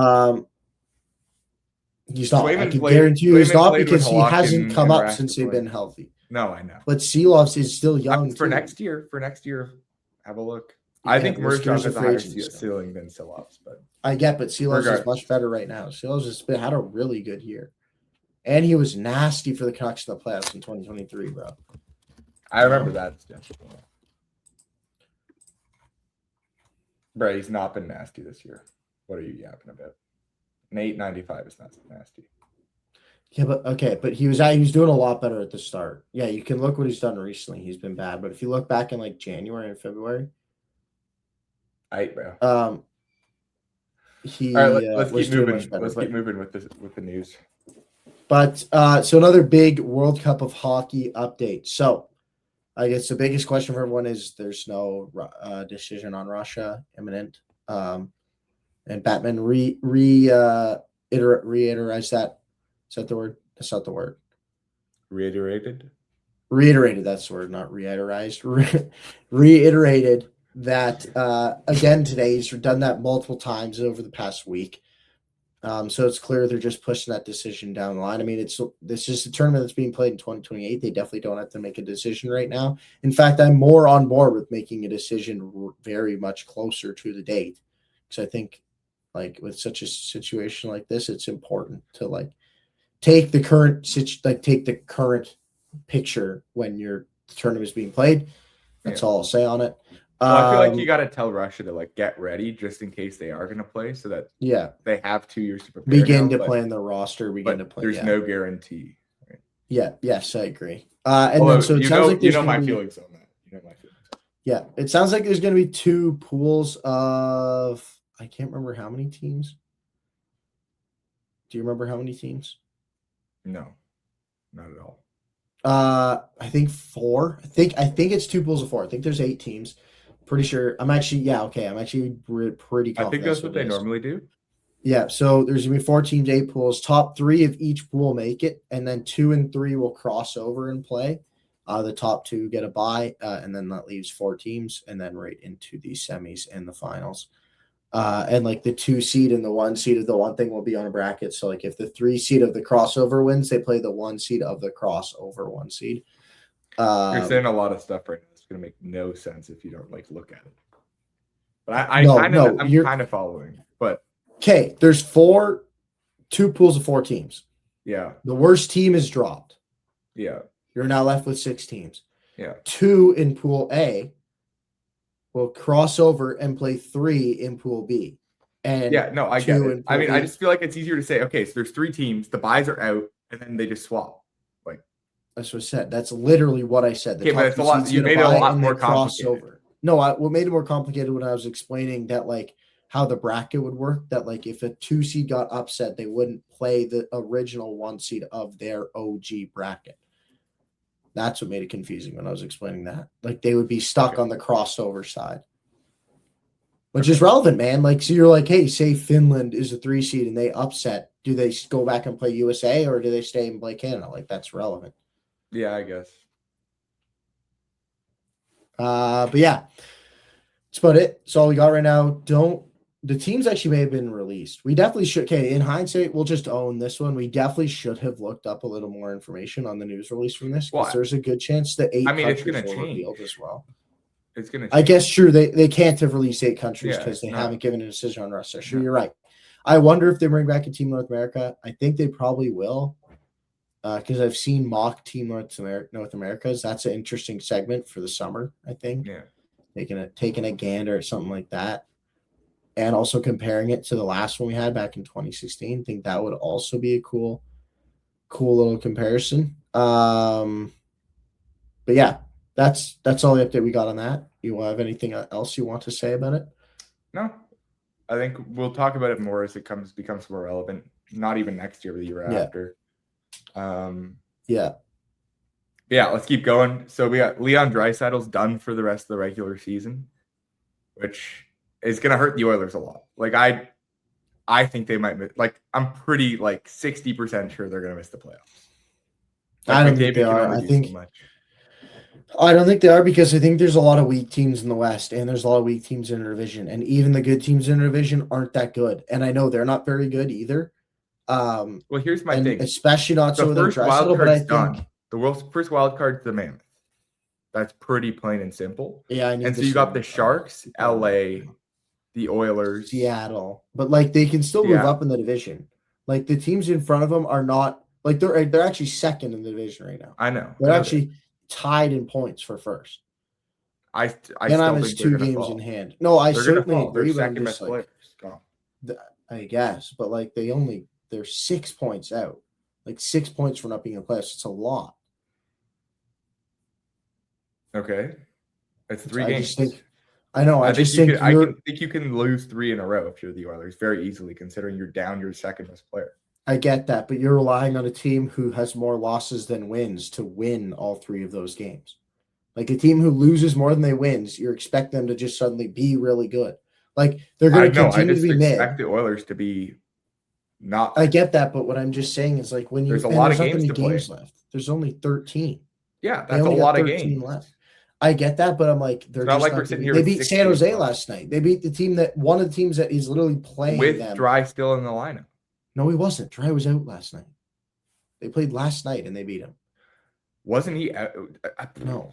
He's not. I Swayman can played- guarantee you he's Swayman not played because when he Halak hasn't and come up Rask since were they've been playing. healthy. No, I know. But Seelovs is still young For too. next year, have a look. Yeah, I think but this Merchant year's has a a free higher agent still. ceiling than Silovs, but I get, but Seelovs is Regard- much better right now. Seelovs has had a really good year. And he was nasty for the Canucks in the playoffs in 2023, bro. I remember that still. Bro, he's not been nasty this year. What are you yapping about? An 8.95 is not so nasty. Yeah, but he was doing a lot better at the start. Yeah, you can look what he's done recently. He's been bad, but if you look back in like January and February, Bro. he All right, let's was keep doing moving. much better. Let's keep moving with the news. But so another big World Cup of Hockey update. So I guess the biggest question for everyone is there's no decision on Russia imminent. And Batman reiterized that. Is that the word? That's not the word. Reiterated. That's the word, not reiterized. Reiterated that again today. He's done that multiple times over the past week. So it's clear they're just pushing that decision down the line. I mean, this is a tournament that's being played in 2028. They definitely don't have to make a decision right now. In fact, I'm more on board with making a decision very much closer to the date because I think, like with such a situation like this, it's important to like take the current picture when the tournament is being played. That's all I'll say on it. Well, I feel like you got to tell Russia to like get ready just in case they are going to play, so that they have 2 years to prepare. Begin to plan the roster. Begin to play. There's no guarantee. Right? Yeah. Yes, I agree. And Although, then so it sounds like you know my feelings on that. Yeah, it sounds like there's going to be 2 pools of I can't remember how many teams. Do you remember how many teams? No, not at all. I think 4. I think it's 2 pools of 4. I think there's 8 teams. Pretty sure. I'm actually pretty confident. I think that's what they normally do. Yeah, so there's gonna be 4 teams, 8 pools. Top 3 of each pool make it, and then 2 and 3 will cross over and play. The top 2 get a bye, and then that leaves 4 teams, and then right into the semis and the finals. And like the 2 seed and the 1 seed of the one thing will be on a bracket. So like if the 3 seed of the crossover wins, they play the 1 seed of the crossover 1 seed. You're saying a lot of stuff right now. It's going to make no sense if you don't like look at it. But I'm kind of following. But okay, there's 2 pools of 4 teams. Yeah. The worst team is dropped. Yeah. You're now left with 6 teams. Yeah. 2 in pool A will cross over and play 3 in pool B. And I get it. I mean, I just feel like it's easier to say, okay, so there's 3 teams, the buys are out, and then they just swap. Like that's what I said. That's literally what I said. Okay, but it's a lot. You made it a lot more complicated. No, what made it more complicated when I was explaining that, like, how the bracket would work, that, like, if a 2 seed got upset, they wouldn't play the original 1 seed of their OG bracket. That's what made it confusing when I was explaining that. Like, they would be stuck on the crossover side. Which is relevant, man. Like, so you're like, hey, say Finland is a 3 seed and they upset. Do they go back and play USA or do they stay and play Canada? Like, that's relevant. Yeah, I guess. But yeah, that's about it. That's all we got right now. The teams actually may have been released. We definitely should. Okay, in hindsight, we'll just own this one. We definitely should have looked up a little more information on the news release from this because there's a good chance that 8 countries will revealed as well. It's going to. I guess true. They can't have released 8 countries because they haven't given a decision on Russia. Sure, you're right. I wonder if they bring back a Team North America. I think they probably will. Because I've seen mock Team North Americas. That's an interesting segment for the summer, I think. Yeah. Taking a gander or something like that. And also comparing it to the last one we had back in 2016. I think that would also be a cool little comparison. But yeah, that's all the update we got on that. You have anything else you want to say about it? No. I think we'll talk about it more as it becomes more relevant. Not even next year, but the year after. Let's keep going. So we got Leon Draisaitl's done for the rest of the regular season, which is going to hurt the Oilers a lot. Like I think they might miss. Like I'm pretty 60% sure they're going to miss the playoffs. I don't think they are. I don't think they are because I think there's a lot of weak teams in the West and there's a lot of weak teams in the division, and even the good teams in the division aren't that good. And I know they're not very good either. Well, here's my and thing. especially not so The without first wild Draisaitl, but I card's think done. The world's first wild card's the Mammoth. That's pretty plain and simple. I need And so to you got see the Sharks, LA, the Oilers, Seattle, but like they can still move up in the division. Like the teams in front of them are not like they're actually second in the division right now. I know. They're actually tied in points for first. I still Anaheim think has 2 games in hand. No, I certainly agree. They're But I'm second just best like, players. I guess, but like they're 6 points out. Like 6 points for not being in playoffs. It's a lot. Okay, it's 3 I games. just think I know. I just think I think you can lose 3 in a row if you're the Oilers very easily, considering you're down your second best player. I get that, but you're relying on a team who has more losses than wins to win all 3 of those games. Like a team who loses more than they wins, you expect them to just suddenly be really good. Like they're going to continue to be mid. I expect the Oilers to be not. I get that, but what I'm just saying is like when there's a lot of games to play. Left. There's only 13. Yeah, that's a lot of games left. I get that, but I'm like, they're not just like we're sitting here. They beat San Jose last night. They beat the team one of the teams that is literally playing with them. Draisaitl still in the lineup. No, he wasn't. Draisaitl was out last night. They played last night and they beat him. Wasn't he out? No.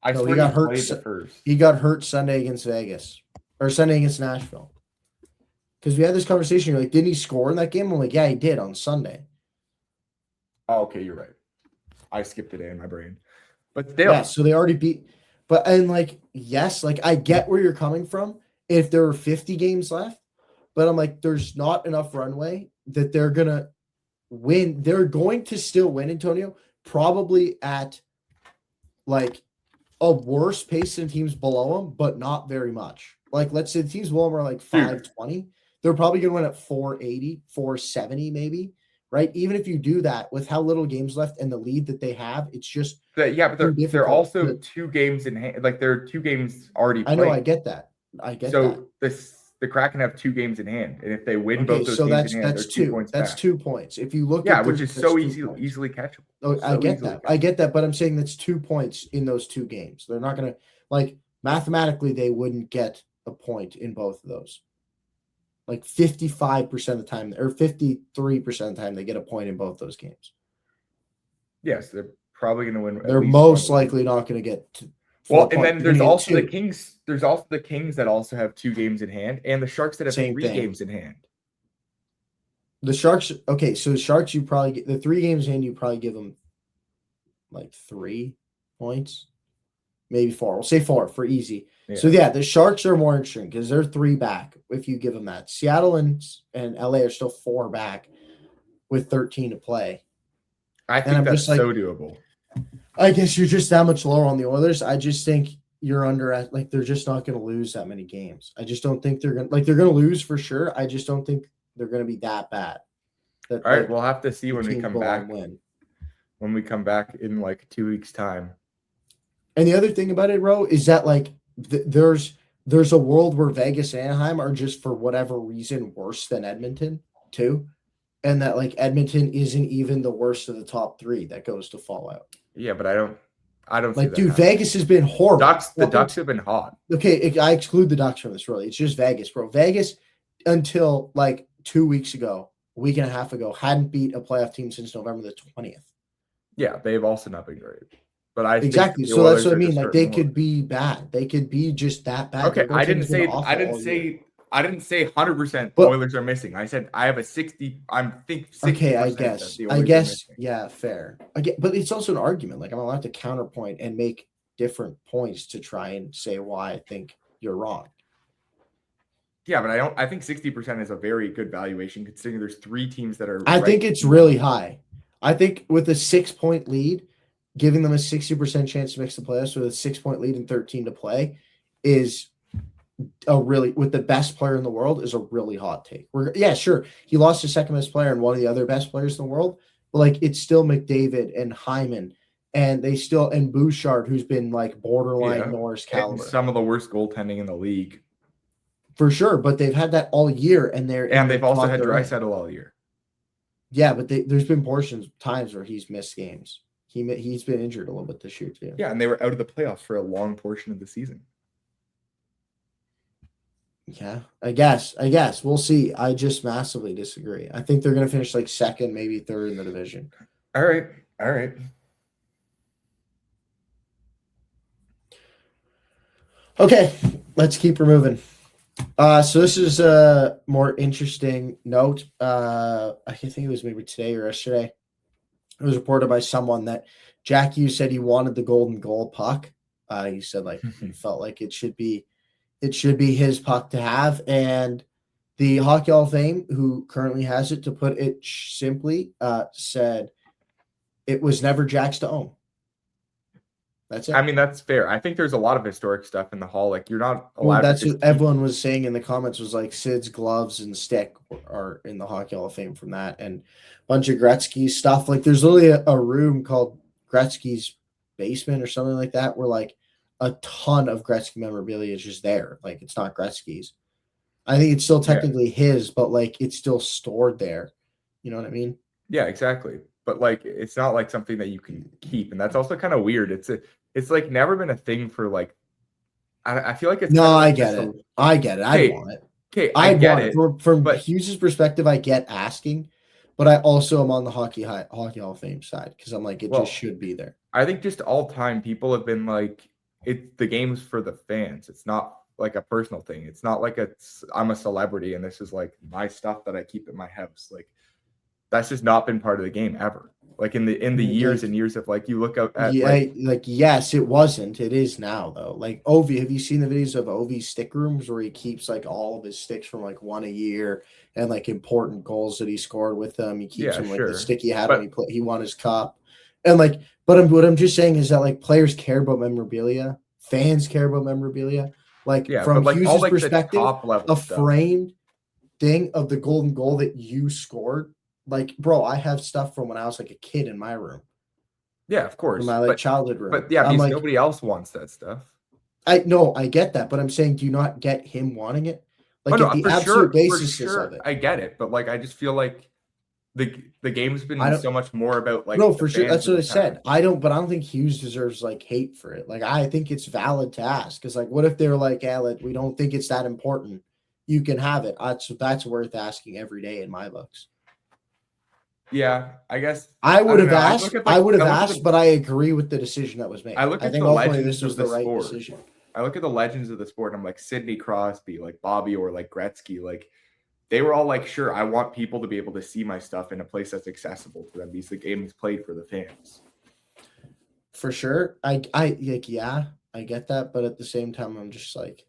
I swear he got hurt. First. He got hurt Sunday against Vegas or Sunday against Nashville. Because we had this conversation. You're like, didn't he score in that game? I'm like, yeah, he did on Sunday. Oh, okay, you're right. I skipped it in my brain. But still. Yeah, so they already beat. But, and like, yes, like I get where you're coming from if there were 50 games left. But I'm like, there's not enough runway that they're going to win. They're going to still win, Antonio, probably at like a worse pace than teams below them, but not very much. Like, let's say the teams below them are like 520. They're probably going to win at 480, 470 maybe, right? Even if you do that with how little games left and the lead that they have, it's just but they're also 2 games in hand. Like there are 2 games already played. I know, I get that. So the Kraken have 2 games in hand, and if they win both those games in hand, that's they're 2 points That's back. 2 points. If you look, which is so easily catchable. Oh, I get that. I get that, but I'm saying that's 2 points in those 2 games. They're not going to like mathematically they wouldn't get a point in both of those. Like 55% of the time, or 53% of the time, they get a point in both those games. Yes, they're probably going to win. They're most likely not going to get. Well, and then there's also the Kings. There's also the Kings that also have 2 games in hand, and the Sharks that have 3 games in hand. The Sharks. Okay, so the Sharks, you probably get the 3 games in hand. You probably give them like 3 points, maybe 4. We'll say 4 for easy. Yeah. So yeah, the Sharks are more interesting because they're 3 back. If you give them that, Seattle and LA are still 4 back with 13 to play. I think that's so doable. I guess you're just that much lower on the Oilers. I just think you're under like they're just not going to lose that many games. I just don't think they're going to lose for sure. I just don't think they're going to be that bad. All right, we'll have to see when we come back. When we come back in like 2 weeks' time. And the other thing about it, Ro, is that like there's a world where Vegas and Anaheim are just for whatever reason worse than Edmonton too, and that like Edmonton isn't even the worst of the top 3 that goes to Fallout. Yeah, but I don't like, dude. Vegas has been horrible. The Ducks have been hot. Okay, I exclude the Ducks from this. Really, it's just Vegas, bro. Vegas until like 2 weeks ago, a week and a half ago, hadn't beat a playoff team since November the 20th. Yeah, they've also not been great. But I exactly. So that's what I mean. Like they could be bad. They could be just that bad. Okay, I didn't say 100% Oilers are missing. I said I have a 60. I'm think 60%. Okay, I guess. Yeah, fair. But it's also an argument. Like I'm allowed to counterpoint and make different points to try and say why I think you're wrong. Yeah, but I think 60% is a very good valuation considering there's 3 teams that are. I think it's really high. I think with a 6-point lead, giving them a 60% chance to mix the playoffs with a 6-point lead and 13 to play is with the best player in the world is a really hot take. Yeah, sure. He lost his second best player and one of the other best players in the world, but like it's still McDavid and Hyman and Bouchard, who's been like borderline Norris caliber. Some of the worst goaltending in the league. For sure, but they've had that all year and they've also had Draisaitl all year. Yeah, but there's been times where he's missed games. He's been injured a little bit this year too. Yeah, and they were out of the playoffs for a long portion of the season. Yeah, I guess. We'll see. I just massively disagree. I think they're going to finish like second, maybe third in the division. All right. All right. Okay, let's keep moving. So this is a more interesting note. I think it was maybe today or yesterday. It was reported by someone that Jack Hughes said he wanted the golden goal puck. He said like he felt like it should be his puck to have. And the Hockey Hall of Fame, who currently has it, to put it simply, said it was never Jack's to own. That's it. I mean, that's fair. I think there's a lot of historic stuff in the hall. Like, you're not allowed. Well, that's what everyone was saying in the comments, was like Sid's gloves and stick are in the Hockey Hall of Fame from that, and a bunch of Gretzky stuff. Like, there's literally a room called Gretzky's basement or something like that, where like a ton of Gretzky memorabilia is just there. Like, it's not Gretzky's. I think it's still technically his, but like it's still stored there. You know what I mean? Yeah, exactly. But like, it's not like something that you can keep, and that's also kind of weird. It's like never been a thing for like. I feel like it's no. Like I get it. I get it. I want it. Okay, I get it. From Hughes' perspective, I get asking, but I also am on the Hockey Hall of Fame side because I'm like, just should be there. I think just all time people have been like, the game's for the fans. It's not like a personal thing. It's not like I'm a celebrity and this is like my stuff that I keep in my house. Like, that's just not been part of the game ever. Like in the years and years of like, you look up at yes, it wasn't. It is now though. Like Ovi, have you seen the videos of Ovi's stick rooms where he keeps like all of his sticks from like one a year and like important goals that he scored with them? He keeps them like the stick he had when he won his cup. And like, but what I'm just saying is that like players care about memorabilia, fans care about memorabilia. Like from Hughes' perspective, a framed thing of the golden goal that you scored. Like, bro, I have stuff from when I was like a kid in my room. Yeah, of course. From my childhood room. But yeah, because like, nobody else wants that stuff. I get that, but I'm saying, do you not get him wanting it? Like, the absolute basis of it. I get it, but like, I just feel like the game's been so much more about like. No, for sure. That's what I said. I don't think Hughes deserves like hate for it. Like, I think it's valid to ask, because like, what if they're like, we don't think it's that important. You can have it. That's worth asking every day in my books. Yeah, I guess I would have asked. But I agree with the decision that was made. I think ultimately this was the right decision. I look at the legends of the sport, and I'm like Sidney Crosby, like Bobby, or like Gretzky. Like, they were all like, sure, I want people to be able to see my stuff in a place that's accessible to them because the game is played for the fans. For sure, I get that, but at the same time, I'm just like,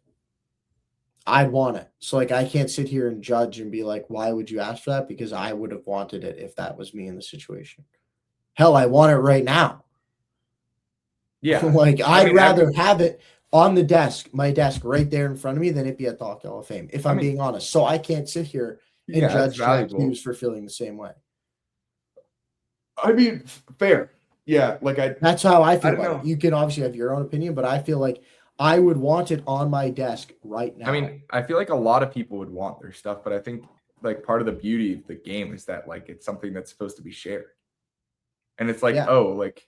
I'd want it. So like, I can't sit here and judge and be like, why would you ask for that? Because I would have wanted it if that was me in the situation. Hell, I want it right now. Yeah. Like, I'd rather have it on the desk, my desk right there in front of me, than it be at the Hockey Hall of Fame, if I'm being honest. So I can't sit here and judge Jack Hughes for feeling the same way. I mean, fair. Yeah. Like, that's how I feel about it. You can obviously have your own opinion, but I feel like I would want it on my desk right now. I mean, I feel like a lot of people would want their stuff, but I think like part of the beauty of the game is that like it's something that's supposed to be shared. And it's like, like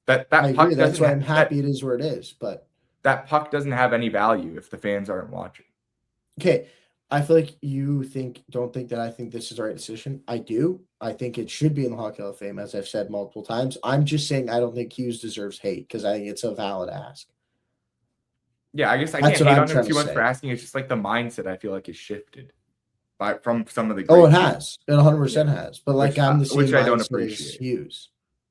that I agree. That's why I'm happy it is where it is, but that puck doesn't have any value if the fans aren't watching. Okay. I feel like you don't think that I think this is the right decision. I do. I think it should be in the Hockey Hall of Fame, as I've said multiple times. I'm just saying I don't think Hughes deserves hate, because I think it's a valid ask. Yeah, I guess I can't hate on him too much for asking. It's just like the mindset I feel like is shifted from some of the. It has. It 100% has. But like, I'm the same which I don't mindset appreciate. as Hughes.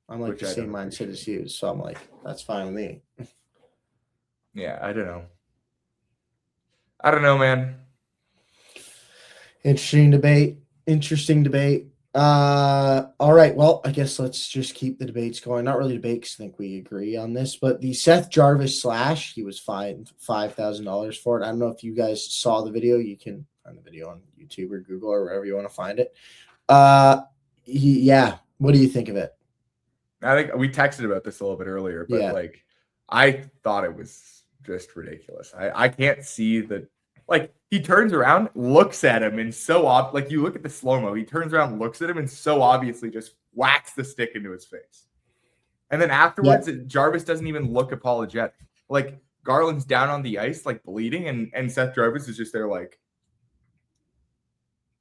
I'm like the same mindset as Hughes, so I'm like, that's fine with me. Yeah, I don't know, man. Interesting debate. All right. Well, I guess let's just keep the debates going. Not really debate, because I think we agree on this, but the Seth Jarvis slash, he was fined $5,000 for it. I don't know if you guys saw the video. You can find the video on YouTube or Google or wherever you want to find it. What do you think of it? I think we texted about this a little bit earlier, but like, I thought it was just ridiculous. I can't see the. Like, he turns around, looks at him, and like, you look at the slow-mo, he turns around, looks at him, and so obviously just whacks the stick into his face. And then afterwards, Jarvis doesn't even look apologetic. Like, Garland's down on the ice, like bleeding, and Seth Jarvis is just there, like.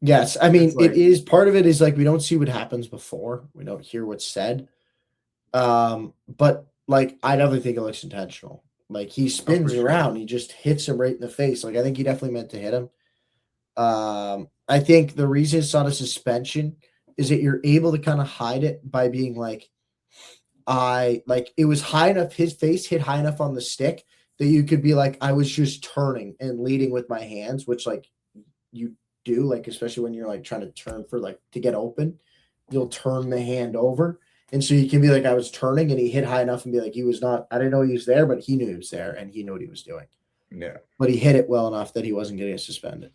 Yes, I mean, like, it is part of it is like we don't see what happens before. We don't hear what's said. But like I definitely think it looks intentional. Like he spins sure. around, he just hits him right in the face. Like I think he definitely meant to hit him. I think the reason it's not a suspension is that you're able to kind of hide it by being like, it was high enough, his face hit high enough on the stick that you could be like, I was just turning and leading with my hands, which like you do, like especially when you're like trying to turn for like to get open, you'll turn the hand over. And so you can be like, I was turning and he hit high enough and be like, I didn't know he was there, but he knew he was there and he knew what he was doing. Yeah. But he hit it well enough that he wasn't getting suspended.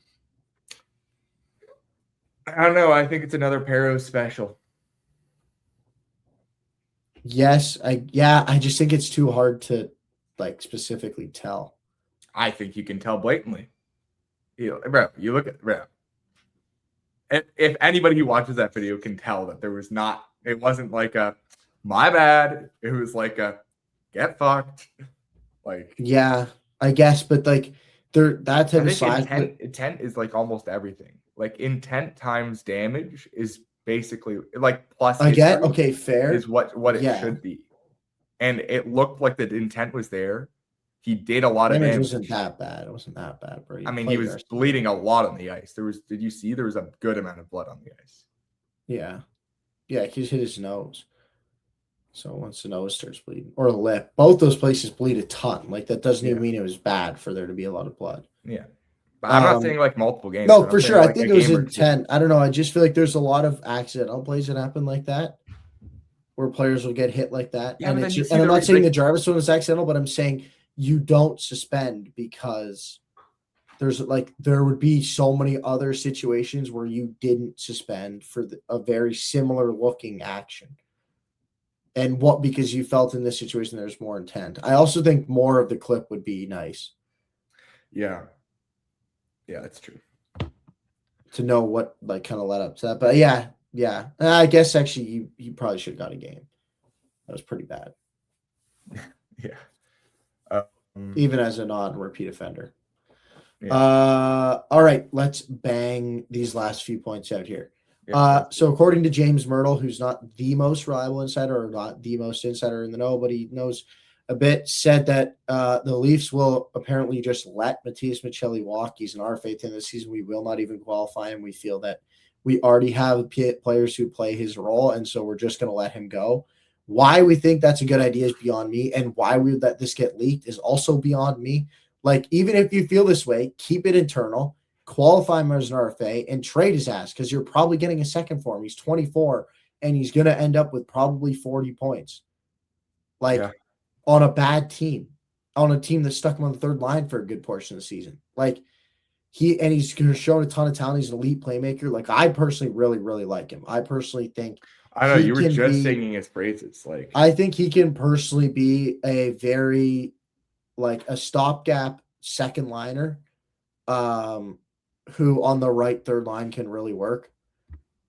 I don't know. I think it's another Paros special. Yes. I just think it's too hard to like specifically tell. I think you can tell blatantly. You look at bro. If anybody who watches that video can tell that it wasn't like a my bad. It was like a get fucked. Like yeah, I guess, but like that type of size. Intent is like almost everything. Like intent times damage is basically like plus. I get okay, fair is what it should be, and it looked like the intent was there. He did a lot of damage. It wasn't that bad. It wasn't that bad, bro. I mean, he was bleeding a lot on the ice. Did you see there was a good amount of blood on the ice? Yeah. Yeah, he hit his nose. So once the nose starts bleeding, or the lip, both those places bleed a ton. Like that doesn't even mean it was bad for there to be a lot of blood. Yeah. But I'm not saying like multiple games. No, for sure. I think it was intent. I don't know. I just feel like there's a lot of accidental plays that happen like that, where players will get hit like that. Yeah, and I'm not saying the Jarvis one was accidental, but I'm saying you don't suspend because there would be so many other situations where you didn't suspend for a very similar looking action. And because you felt in this situation there's more intent. I also think more of the clip would be nice. Yeah. Yeah, that's true. To know what like kind of led up to that. But yeah. I guess actually you probably should have got a game. That was pretty bad. Yeah. Even as a non-repeat offender. Yeah. All right, let's bang these last few points out here. So according to James Myrtle, who's not the most reliable insider or not the most insider in the know, but he knows a bit, said that the Leafs will apparently just let Matias Maccelli walk. He's an RFA at the end of the season. We will not even qualify him. We feel that we already have players who play his role, and so we're just going to let him go. Why we think that's a good idea is beyond me, and why we would let this get leaked is also beyond me. Like, even if you feel this way, keep it internal, qualify him as an RFA, and trade his ass because you're probably getting a second for him. He's 24, and he's going to end up with probably 40 points. On a bad team, on a team that stuck him on the third line for a good portion of the season. Like, he's shown a ton of talent. He's an elite playmaker. Like, I personally really, really like him. I personally think I know you were just singing his praises. Like, I think he can personally be a very a stopgap second liner, who on the right third line can really work.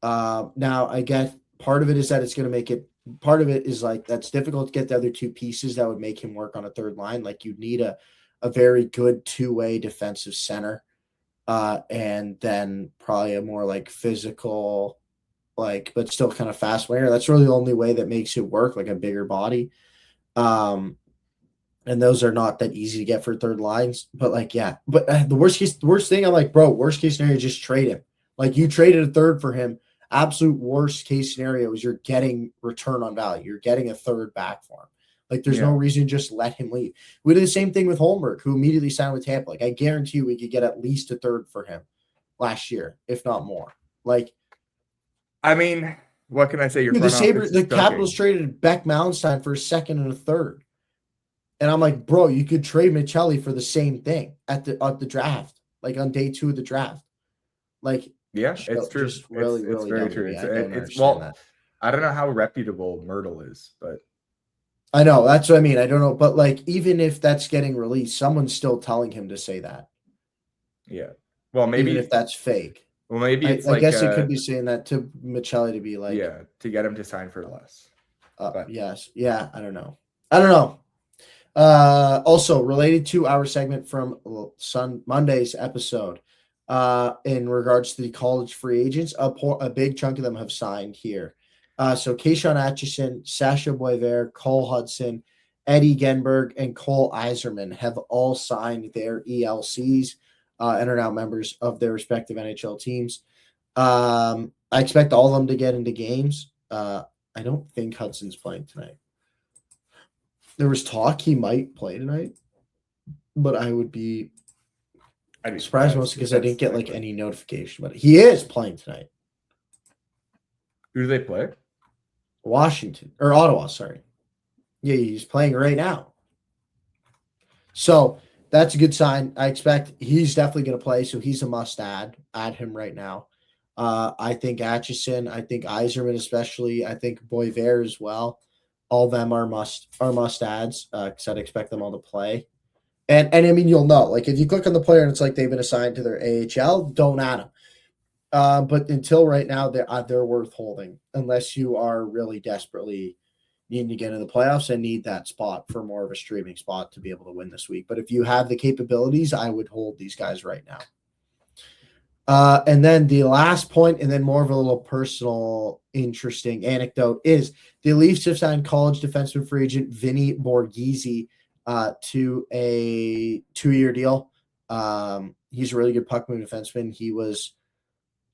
Now I guess part of it is that it's going to make it. Part of it is that's difficult to get the other two pieces that would make him work on a third line. Like you'd need a very good two-way defensive center, and then probably a more physical. But still kind of fast winger. That's really the only way that makes it work, like a bigger body. And those are not that easy to get for third lines. But the worst thing, I'm like, bro, worst case scenario, just trade him. Like you traded a third for him. Absolute worst case scenario is you're getting return on value. You're getting a third back for him. There's no reason to just let him leave. We did the same thing with Holmberg, who immediately signed with Tampa. I guarantee you we could get at least a third for him last year, if not more. I mean, what can I say? The Capitals traded Beck Malmstein for a second and a third. And I'm like, bro, you could trade Maccelli for the same thing at the draft, on day 2 of the draft. It's true. Just really, it's really very true. I don't know how reputable Myrtle is, but I know that's what I mean. I don't know, but even if that's getting released, someone's still telling him to say that. Yeah. Well, maybe even if that's fake. Well, maybe it's I guess it could be saying that to Maccelli to be to get him to sign for less. Yes. Yeah. I don't know. Also related to our segment from Monday's episode, in regards to the college free agents, a big chunk of them have signed here. So Kayshawn Atchison, Sasha Boisvert, Cole Hudson, Eddie Genberg, and Cole Iserman have all signed their ELCs and are now members of their respective NHL teams. I expect all of them to get into games. I don't think Hudson's playing tonight. There was talk he might play tonight, but I'd be surprised mostly because I didn't get like any notification. But he is playing tonight. Who do they play? Washington or Ottawa, sorry. Yeah, he's playing right now. So that's a good sign. I expect he's definitely going to play, so he's a must add. Add him right now. I think Atchison, I think Iserman especially, I think Boisvert as well. All of them are must adds because I'd expect them all to play. And I mean, you'll know. Like, if you click on the player and it's like they've been assigned to their AHL, don't add them. But until right now, they're worth holding unless you are really desperately needing to get into the playoffs and need that spot for more of a streaming spot to be able to win this week. But if you have the capabilities, I would hold these guys right now. And then the last point, and then more of a little personal, interesting anecdote, is the Leafs have signed college defenseman free agent Vinny Borghese to a 2-year deal. He's a really good puck-moving defenseman. He was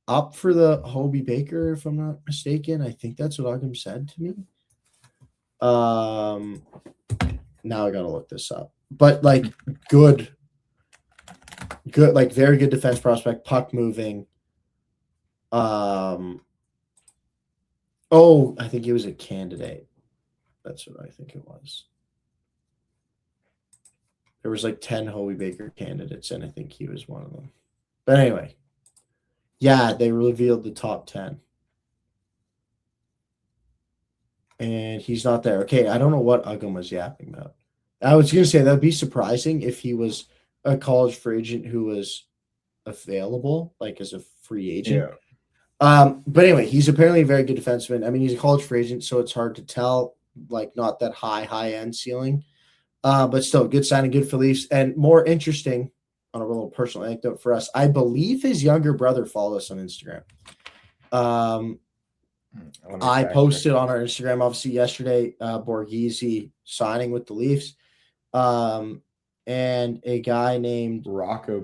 up for the Hobie Baker, if I'm not mistaken. I think that's what Ogum said to me. Now I got to look this up. But, like, good, like very good defense prospect, puck moving. I think he was a candidate. That's what I think it was. There was like 10 Hobie Baker candidates, and I think he was one of them. But anyway, yeah, they revealed the top 10. And he's not there. Okay, I don't know what Ugum was yapping about. I was going to say that would be surprising if he was a college free agent who was available, like as a free agent. Yeah. But anyway, he's apparently a very good defenseman. I mean, he's a college free agent, so it's hard to tell, like not that high end ceiling. But still, good signing, good for Leafs. And more interesting, on a little personal anecdote for us, I believe his younger brother followed us on Instagram. I posted on our Instagram, obviously, yesterday, Borghese signing with the Leafs. And a guy named Rocco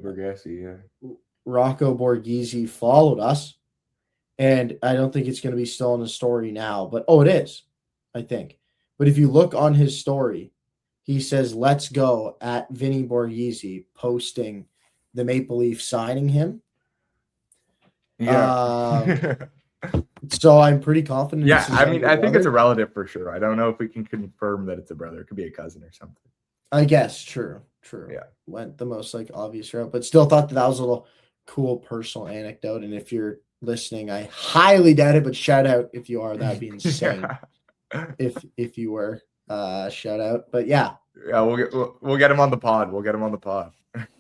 Borghese followed us. And I don't think it's going to be still in the story now, but it is, I think. But if you look on his story, he says, "Let's go" at Vinny Borghese, posting the Maple Leaf signing him. Yeah. So I'm pretty confident. Yeah, I mean, I think it's a relative for sure. I don't know if we can confirm that it's a brother. It could be a cousin or something. I guess. True. Yeah. Went the most like obvious route, but still thought that was a little cool personal anecdote. And if you're listening, I highly doubt it, but shout out if you are. That'd be insane. if you were, shout out. But yeah. Yeah, we'll get him on the pod.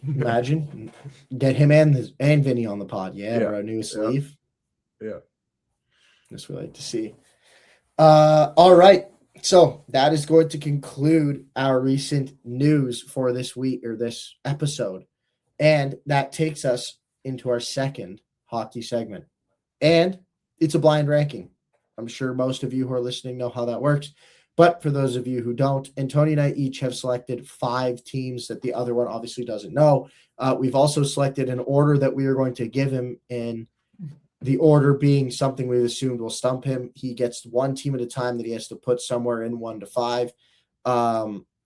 Imagine get him and Vinny on the pod. Yeah, our newest Leaf. Yeah. This we like to see. All right. So that is going to conclude our recent news for this week or this episode. And that takes us into our second hockey segment. And it's a blind ranking. I'm sure most of you who are listening know how that works. But for those of you who don't, and Tony and I each have selected 5 teams that the other one obviously doesn't know. We've also selected an order that we are going to give him, in the order being something we've assumed will stump him. He gets one team at a time that he has to put somewhere in 1 to 5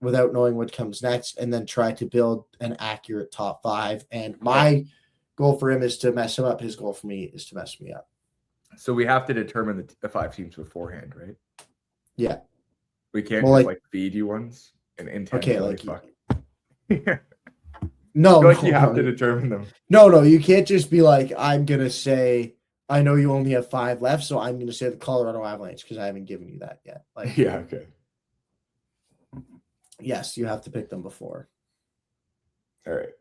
without knowing what comes next, and then try to build an accurate top 5. And my goal for him is to mess him up. His goal for me is to mess me up. So we have to determine the 5 teams beforehand, right? Yeah. We can't just feed you ones and intentionally fuck. No, you have to determine them. No, you can't just be like, I'm gonna say, I know you only have 5 left, so I'm gonna say the Colorado Avalanche because I haven't given you that yet. Like, yeah, okay. Yes, you have to pick them before. All right,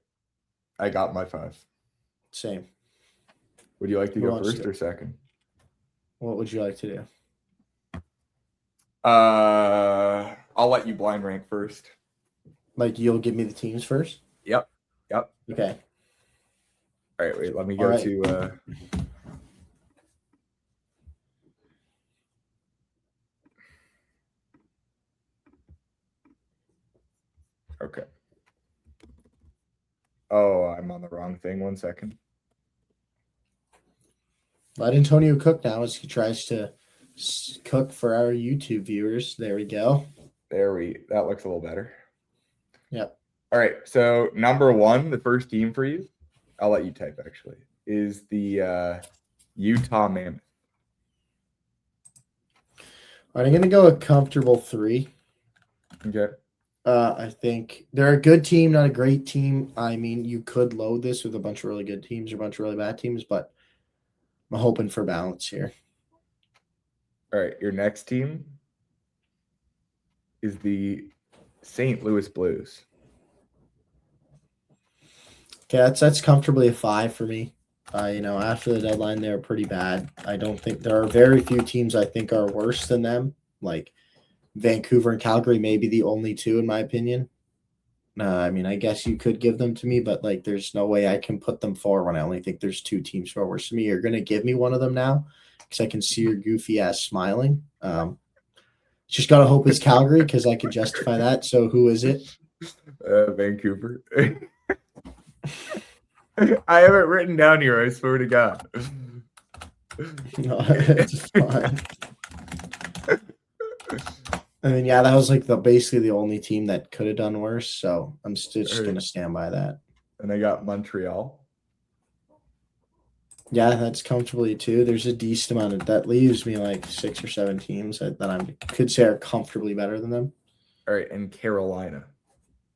I got my 5. Same. Would you like to go first or second? What would you like to do? I'll let you blind rank first. Like, you'll give me the teams first? Yep. Okay. All right, wait, let me All go right. to okay. Oh, I'm on the wrong thing. 1 second. Let Antonio cook now as he tries to cook for our YouTube viewers. There we go. That looks a little better. Yep. All right. So number 1, the first team for you, I'll let you type actually, is the Utah Mammoth. All right, I'm gonna go a comfortable 3. Okay. I think they're a good team, not a great team. I mean, you could load this with a bunch of really good teams or a bunch of really bad teams, but I'm hoping for balance here. All right. Your next team is the St. Louis Blues. Okay, that's comfortably a 5 for me. After the deadline, they're pretty bad. I don't think there are very few teams I think are worse than them. Like Vancouver and Calgary may be the only two, in my opinion. I mean, I guess you could give them to me, but like, there's no way I can put them forward when I only think there's 2 teams who are worse than me. You're going to give me one of them now because I can see your goofy ass smiling. Just got to hope it's Calgary because I could justify that. So who is it? Vancouver. I have it written down here. I swear to God. No, it's fine. I mean, yeah, that was like basically the only team that could have done worse. So I'm still just going to stand by that. And I got Montreal. Yeah, that's comfortably 2. There's a decent amount that leaves me like 6 or 7 teams that I could say are comfortably better than them. All right, and Carolina.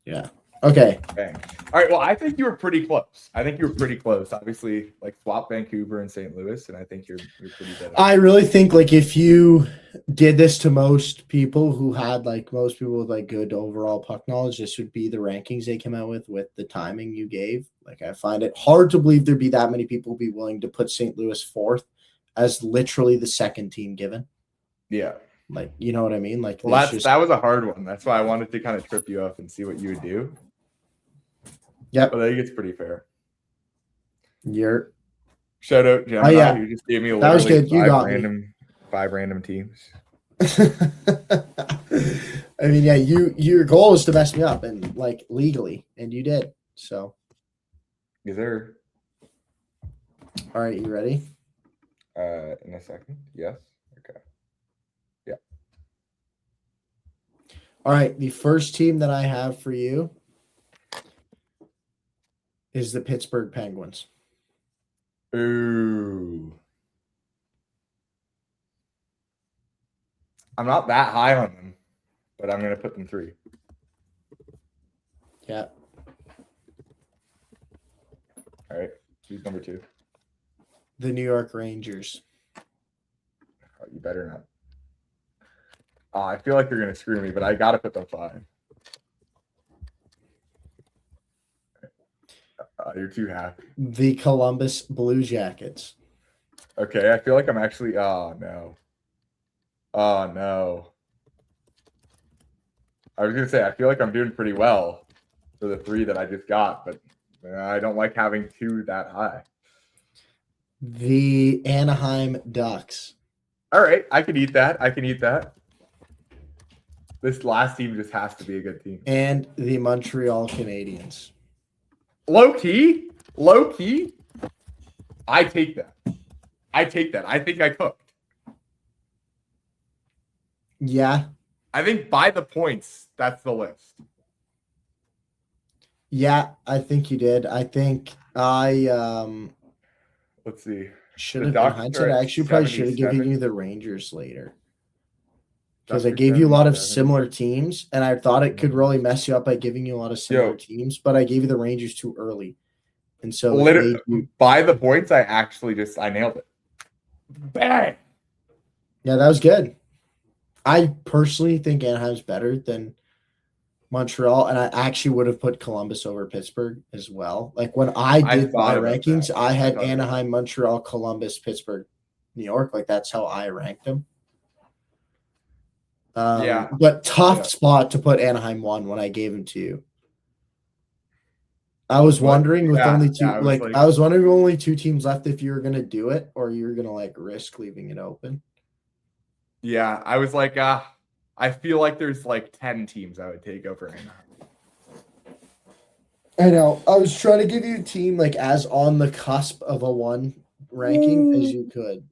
Yeah. Okay. Bang. All right. Well, I think you were pretty close. Obviously, like swap Vancouver and St. Louis, and I think you're pretty good. I really think like if you did this to most people who had like most people with like good overall puck knowledge, this would be the rankings they came out with the timing you gave. Like, I find it hard to believe there'd be that many people be willing to put St. Louis 4th as literally the second team given. Yeah. Like, you know what I mean? Like, well, that was a hard one. That's why I wanted to kind of trip you up and see what you would do. Yep. But I think it's pretty fair. Shout out Gemini. Yeah. You just gave me that was good. You got 5 random teams. I mean, yeah, your goal is to mess me up and like legally, and you did. So, Yes, sir. All right, you ready? In a second. Yes. Okay. Yeah. All right. The first team that I have for you is the Pittsburgh Penguins. Ooh. I'm not that high on them, but I'm going to put them 3. Yeah. All right. Who's number 2? The New York Rangers. Oh, you better not. I feel like you're going to screw me, but I got to put them 5. You're too happy. The Columbus Blue Jackets. Okay, I feel like I'm actually. Oh no. Oh no. I was gonna say I feel like I'm doing pretty well for the 3 that I just got, but I don't like having 2 that high. The Anaheim Ducks. All right, I can eat that. This last team just has to be a good team. And the Montreal Canadiens. Low key. I take that. I think I cooked. Yeah. I think by the points, that's the list. Yeah, I think you did. I think I Let's see. should have been hindsight. I actually probably should have given you the Rangers later. Because I gave you a lot of similar teams, and I thought it could really mess you up by giving you a lot of similar teams, but I gave you the Rangers too early. And so literally by the points, I nailed it. Bang! Yeah, that was good. I personally think Anaheim's better than Montreal, and I actually would have put Columbus over Pittsburgh as well. Like when I did my rankings, I had Anaheim, Montreal, Columbus, Pittsburgh, New York. Like that's how I ranked them. But tough spot to put Anaheim 1 when I gave them to you. I was But, wondering with yeah, only two, yeah, I was I was wondering with only two teams left if you were gonna do it or you were gonna like risk leaving it open. Yeah, I was like, I feel like there's like 10 teams I would take over Anaheim. I know. I was trying to give you a team like as on the cusp of a 1 ranking as you could.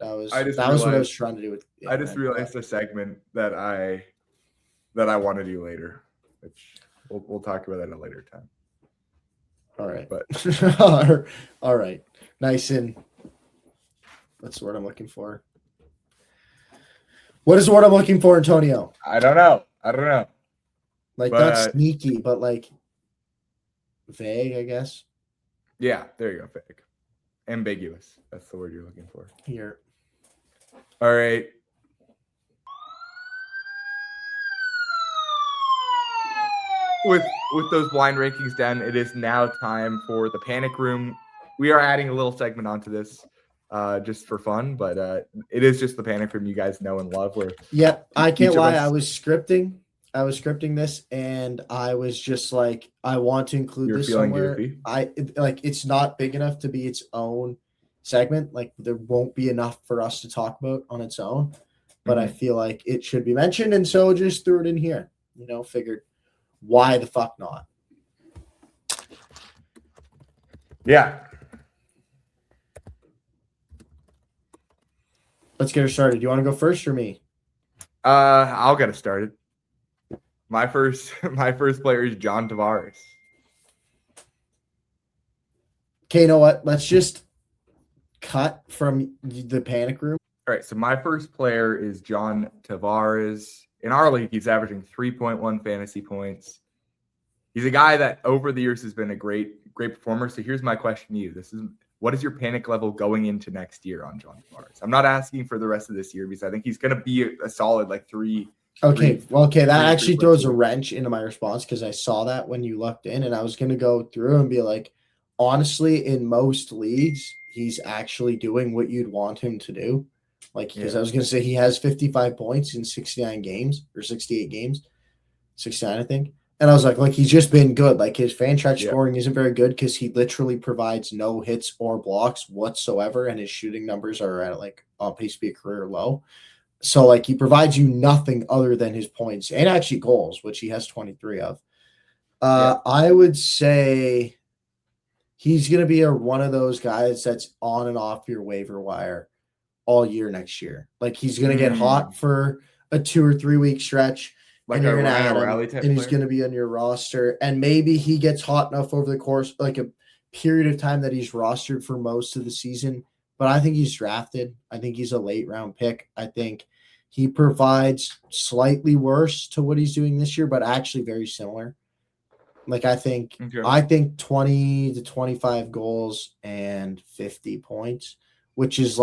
That was what I was trying to do with. I just realized a segment that I want to do later, which we'll talk about that at a later time. All right, but all right, nice and that's the word I'm looking for. What is the word I'm looking for, Antonio? I don't know. Like not sneaky, but like vague, I guess. Yeah, there you go. Vague. Ambiguous. That's the word you're looking for. Here. All right. With those blind rankings done, it is now time for the panic room. We are adding a little segment onto this just for fun, but it is just the panic room you guys know and love. Where I can't lie. I was scripting this, and I was just like, I want to include this somewhere. Goofy. It's not big enough to be its own segment. Like there won't be enough for us to talk about on its own, but I feel like it should be mentioned, and so just threw it in here. Figured why the fuck not? Yeah. Let's get her started. Do you want to go first or me? I'll get it started. My first player is John Tavares. Okay, you know what? Let's just cut from the panic room. All right, so my first player is John Tavares. In our league, he's averaging 3.1 fantasy points. He's a guy that over the years has been a great performer. So here's my question to you. What is your panic level going into next year on John Tavares? I'm not asking for the rest of this year because I think he's going to be a solid like 3. Okay. That actually throws a wrench into my response because I saw that when you looked in, and I was going to go through and be like, honestly, in most leagues, he's actually doing what you'd want him to do. Because I was going to say he has 55 points in 69 games or 68 games, 69, I think. And I was like he's just been good. Like his fan track scoring isn't very good because he literally provides no hits or blocks whatsoever, and his shooting numbers are at on pace to be a career low. So he provides you nothing other than his points and actually goals, which he has 23 of. I would say he's going to be one of those guys that's on and off your waiver wire all year next year. He's going to get hot for a 2 or 3 week stretch. And you're going to add him, and he's going to be on your roster. And maybe he gets hot enough over the course, a period of time that he's rostered for most of the season. But I think he's drafted. I think he's a late round pick. I think he provides slightly worse to what he's doing this year, but actually very similar. I think 20 to 25 goals and 50 points, which is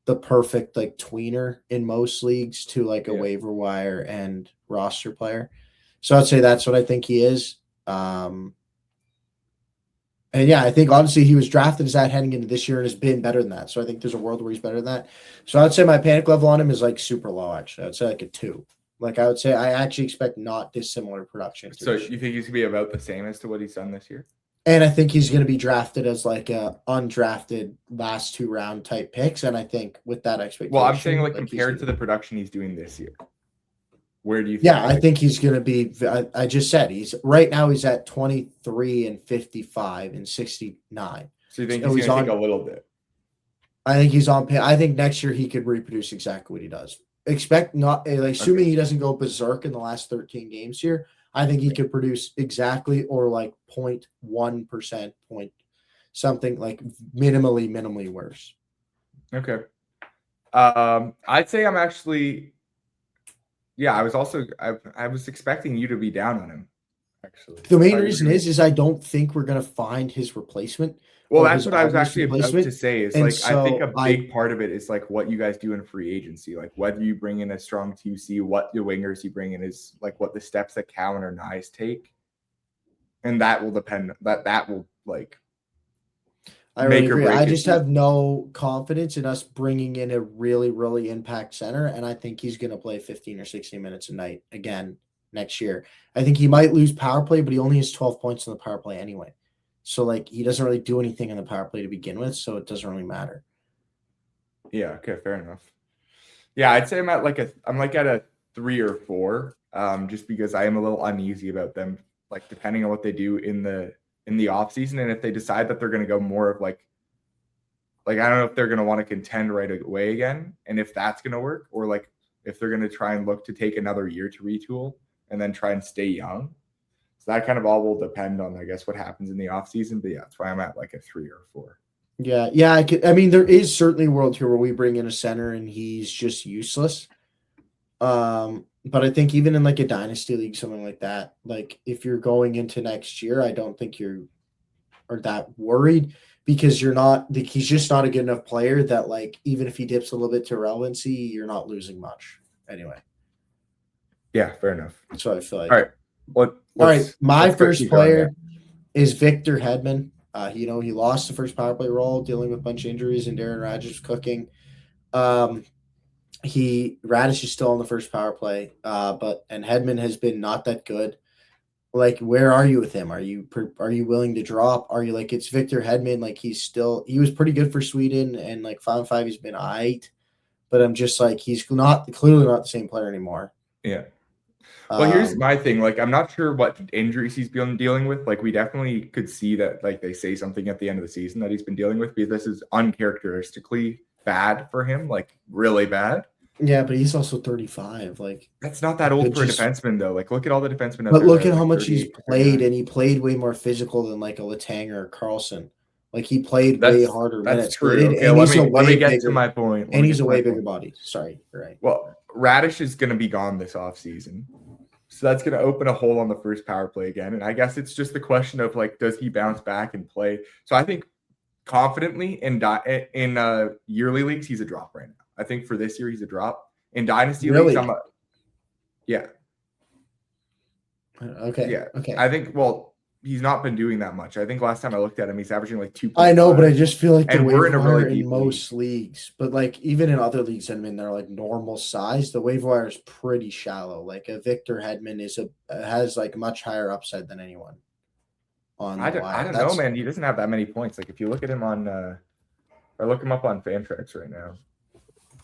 the perfect tweener in most leagues to a waiver wire and roster player. So I'd say that's what I think he is. And I think honestly he was drafted as that heading into this year and has been better than that. So I think there's a world where he's better than that. So I'd say my panic level on him is super low. Actually, I'd say a 2. I would say I actually expect not dissimilar production. So you think he's gonna be about the same as to what he's done this year? And I think he's going to be drafted as a undrafted last 2 round type picks. And I think with that expectation, well, I'm saying compared to the production he's doing this year, where do you think? Yeah, I think he's going to be. I just said he's at 23 and 55 and 69. So you think he's going to take a little bit? I think he's on. I think next year he could reproduce exactly what he does. Expect not assuming he doesn't go berserk in the last 13 games here. I think he could produce exactly or 0.1% point something minimally worse. Okay. I'd say I'm actually. Yeah, I was expecting you to be down on him. Actually, the main reason is I don't think we're gonna find his replacement. Well, that's what I was actually about to say. Is I think a big part of it is what you guys do in free agency. Whether you bring in a strong QC, what your wingers you bring in is what the steps that Cowan or Nyes take, and that will depend. That will I really agree. I just have no confidence in us bringing in a really, really impact center, and I think he's going to play 15 or 16 minutes a night again next year. I think he might lose power play, but he only has 12 points in the power play anyway. So like he doesn't really do anything in the power play to begin with, so it doesn't really matter. Yeah, okay, fair enough. Yeah, I'd say I'm at a 3 or 4, just because I am a little uneasy about them, like depending on what they do in the off season, and if they decide that they're going to go more of like I don't know if they're going to want to contend right away again, and if that's going to work, or like if they're going to try and look to take another year to retool and then try and stay young. So that kind of all will depend on, I guess, what happens in the off season. But yeah, that's why I'm at like a 3 or 4. Yeah. I mean, there is certainly a world here where we bring in a center and he's just useless. But I think even in like a dynasty league, something like that, like if you're going into next year, I don't think you are that worried because he's just not a good enough player that like, even if he dips a little bit to relevancy, you're not losing much anyway. Yeah, fair enough. So I feel like, all right. All right. My first player is Victor Hedman. He lost the first power play role dealing with a bunch of injuries and Darren Raddysh was cooking. Raddysh is still on the first power play, and Hedman has been not that good. Like, where are you with him? Are you willing to drop? Are you like, it's Victor Hedman? Like he was pretty good for Sweden and like 5-5 he's been aight, but I'm just like, he's clearly not the same player anymore. Yeah. Well, here's my thing. Like, I'm not sure what injuries he's been dealing with. Like, we definitely could see that, like, they say something at the end of the season that he's been dealing with because this is uncharacteristically bad for him, like, really bad. Yeah, but he's also 35. Like, that's not that old for a defenseman, though. Like, look at all the defensemen. But look at how much he's played, and he played way more physical than like a Letang or a Carlson. Like, he played way harder minutes. That's true. Okay, let me get to my point. And he's a way bigger body. Sorry, you're right. Well, Raddysh is going to be gone this offseason. So that's going to open a hole on the first power play again. And I guess it's just the question of, like, does he bounce back and play? So I think confidently in yearly leagues, he's a drop right now. I think for this year, he's a drop. In dynasty leagues, yeah. Okay. Yeah. Okay. I think, he's not been doing that much. I think last time I looked at him, he's averaging like 2. I know, but I just feel like we're in a really deep most leagues, but like even in other leagues, they're like normal size. The waiver wire is pretty shallow. Like a Victor Hedman has like much higher upside than anyone on the wire. I don't know, man. He doesn't have that many points. Like if you look at him on, I look him up on Fantrax right now.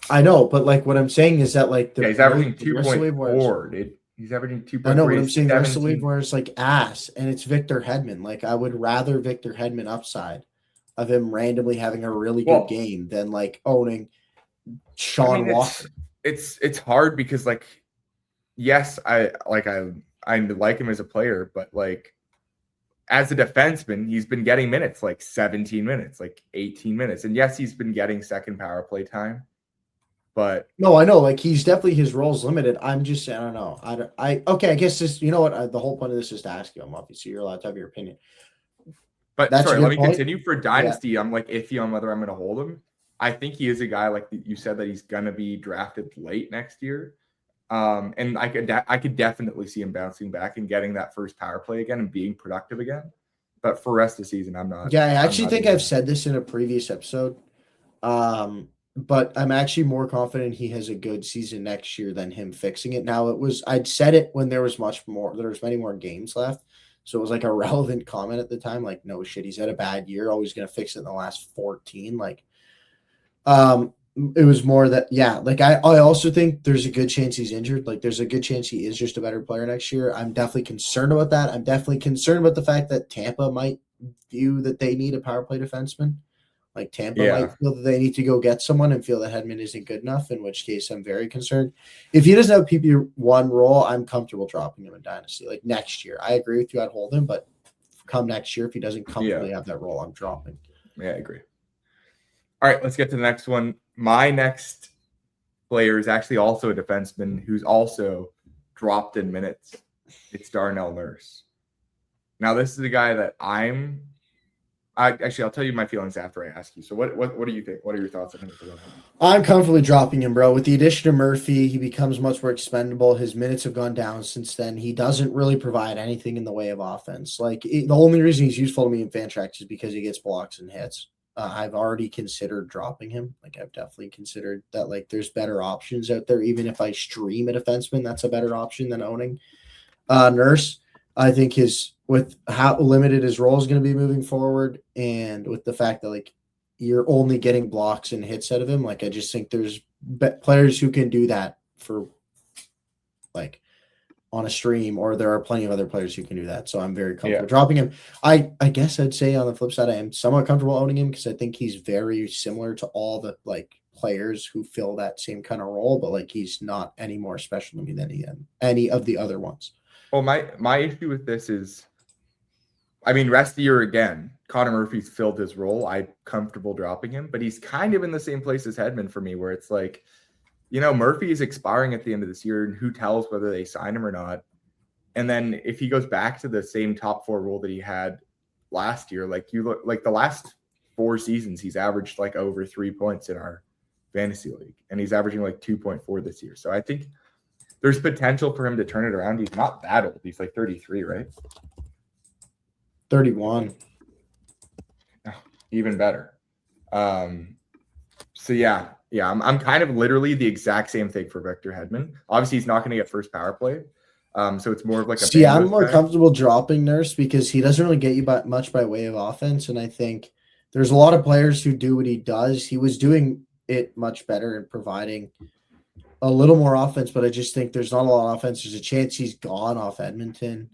I know, but like what I'm saying is that like he's averaging 2.4, dude. He's averaging 2.3. I know, but I'm saying the rest of the league where it's like ass, and it's Victor Hedman. Like, I would rather Victor Hedman upside of him randomly having a really good game than like owning Sean Walker. It's hard because like, yes, I like him as a player, but like as a defenseman, he's been getting minutes like 17 minutes, like 18 minutes, and yes, he's been getting second power play time. But no, I know, like he's definitely his role's limited. I'm just saying, I don't know. I guess this, you know what? The whole point of this is to ask you. I'm obviously you're allowed to have your opinion. But sorry, let me continue. For dynasty, yeah. I'm like iffy on whether I'm going to hold him. I think he is a guy like you said that he's going to be drafted late next year, and I could definitely see him bouncing back and getting that first power play again and being productive again. But for the rest of the season, I'm not. Yeah, I actually think I've said this in a previous episode. But I'm actually more confident he has a good season next year than him fixing it. Now I'd said it when there was many more games left. So it was like a relevant comment at the time. Like, no shit, he's had a bad year. Always going to fix it in the last 14. Like, it was more that, yeah, like I also think there's a good chance he's injured. Like there's a good chance he is just a better player next year. I'm definitely concerned about that. I'm definitely concerned about the fact that Tampa might view that they need a power play defenseman. Like Tampa might feel that they need to go get someone and feel that Hedman isn't good enough, in which case I'm very concerned. If he doesn't have PP1 role, I'm comfortable dropping him in Dynasty. Like next year, I agree with you. I'd hold him, but come next year, if he doesn't comfortably have that role, I'm dropping. Yeah, I agree. All right, let's get to the next one. My next player is actually also a defenseman who's also dropped in minutes. It's Darnell Nurse. Now, this is a guy that I'll tell you my feelings after I ask you. So what do you think? What are your thoughts on him? I'm comfortably dropping him, bro. With the addition of Murphy, he becomes much more expendable. His minutes have gone down since then. He doesn't really provide anything in the way of offense. Like the only reason he's useful to me in Fantrax is because he gets blocks and hits. I've already considered dropping him. Like I've definitely considered that. Like there's better options out there. Even if I stream a defenseman, that's a better option than owning Nurse. I think with how limited his role is going to be moving forward, and with the fact that like you're only getting blocks and hits out of him, like I just think there's players who can do that for like on a stream, or there are plenty of other players who can do that. So I'm very comfortable dropping him. I guess I'd say on the flip side, I am somewhat comfortable owning him because I think he's very similar to all the like players who fill that same kind of role, but like he's not any more special to me than any of the other ones. Well, my issue with this is, I mean, rest of the year again, Connor Murphy's filled his role. I'm comfortable dropping him, but he's kind of in the same place as Hedman for me, where it's like, Murphy is expiring at the end of this year, and who tells whether they sign him or not. And then if he goes back to the same top 4 role that he had last year, like you look like the last 4 seasons, he's averaged like over 3 points in our fantasy league, and he's averaging like 2.4 this year. So I think there's potential for him to turn it around. He's not that old. He's like 33, right? 31. Oh, even better. So yeah, I'm kind of literally the exact same thing for Victor Hedman. Obviously, he's not going to get first power play. So it's more of like a I'm more comfortable dropping Nurse because he doesn't really get you much by way of offense. And I think there's a lot of players who do what he does. He was doing it much better and providing a little more offense, but I just think there's not a lot of offense. There's a chance he's gone off Edmonton.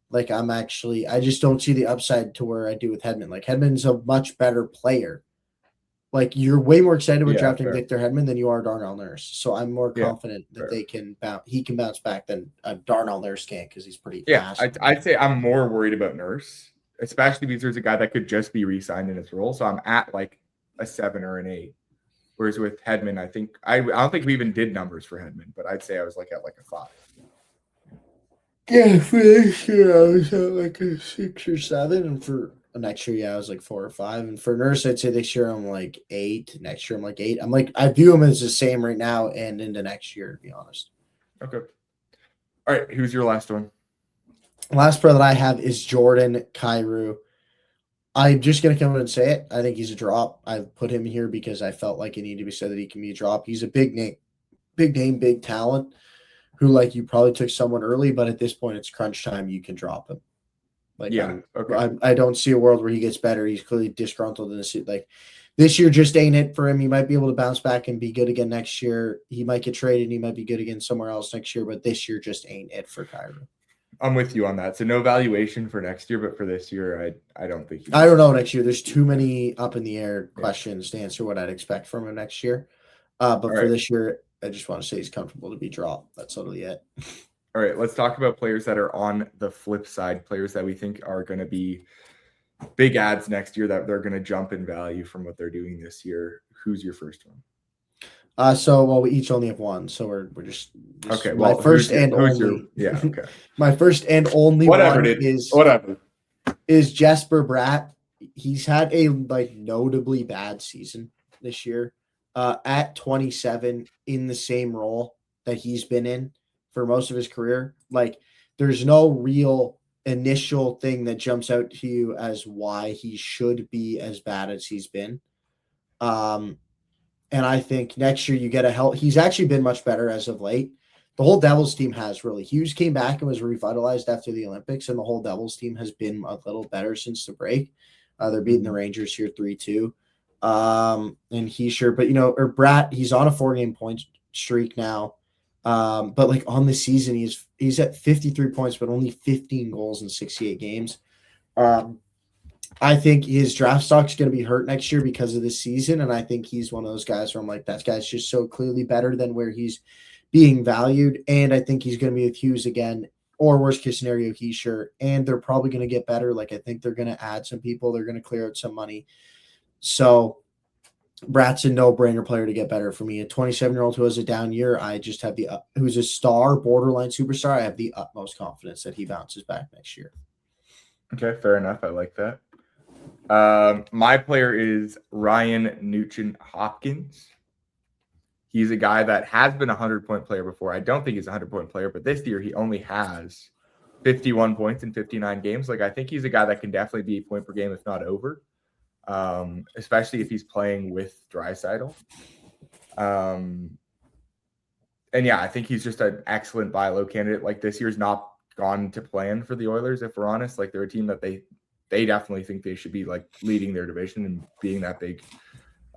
Like I just don't see the upside to where I do with Hedman. Like Hedman's a much better player. Like you're way more excited about drafting Victor Hedman than you are Darnell Nurse. So I'm more confident that he can bounce back than Darnell Nurse can because he's pretty fast. I'd say I'm more worried about Nurse, especially because there's a guy that could just be re-signed in his role. So I'm at like a 7 or an 8. Whereas with Hedman, I don't think we even did numbers for Hedman, but I'd say I was like at like a 5. Yeah, for this year I was at like a 6 or 7, and for next year, I was like 4 or 5. And for Nurse, I'd say this year I'm like 8. Next year I'm like 8. I view him as the same right now and into next year, to be honest. Okay. All right, who's your last one? Last player that I have is Jordan Kyrou. I'm just going to come in and say it. I think he's a drop. I put him here because I felt like it needed to be said that he can be a drop. He's a big name, big talent who like you probably took someone early, but at this point it's crunch time. You can drop him. Like, I don't see a world where he gets better. He's clearly disgruntled in this. Like this year just ain't it for him. He might be able to bounce back and be good again next year. He might get traded and he might be good again somewhere else next year, but this year just ain't it for Kyrou. I'm with you on that. So no valuation for next year, but for this year, I don't think. I don't know next year. There's too many up in the air questions to answer what I'd expect from him next year. But for this year, I just want to say he's comfortable to be dropped. That's totally it. All right, let's talk about players that are on the flip side, players that we think are going to be big ads next year, that they're going to jump in value from what they're doing this year. Who's your first one? We each only have one, so we're just okay. Well, my first and only. Okay. My first and only one is Jesper Bratt. He's had a notably bad season this year. At 27 in the same role that he's been in for most of his career. Like there's no real initial thing that jumps out to you as why he should be as bad as he's been. And I think next year you get he's actually been much better as of late. The whole Devils team has really. Hughes came back and was revitalized after the Olympics, and the whole Devils team has been a little better since the break. They're beating the Rangers here 3-2. And Bratt, he's on a 4-game point streak now. But like on the season, he's at 53 points, but only 15 goals in 68 games. I think his draft stock's going to be hurt next year because of this season. And I think he's one of those guys where I'm like, that guy's just so clearly better than where he's being valued. And I think he's going to be with Hughes again, or worst case scenario, Heischer. And they're probably going to get better. Like I think they're going to add some people. They're going to clear out some money. So Bratt's a no-brainer player to get better for me. A 27-year-old who has a down year, I just have who's a star, borderline superstar. I have the utmost confidence that he bounces back next year. Okay, fair enough. I like that. My player is Ryan Nugent-Hopkins. He's a guy that has been a 100-point player before. I don't think he's a 100-point player, but this year he only has 51 points in 59 games. Like I think he's a guy that can definitely be a point per game, if not over. Especially if he's playing with Draisaitl. And yeah, I think he's just an excellent buy low candidate. Like this year's not gone to plan for the Oilers, if we're honest. Like, they're a team that they definitely think they should be like leading their division and being that big,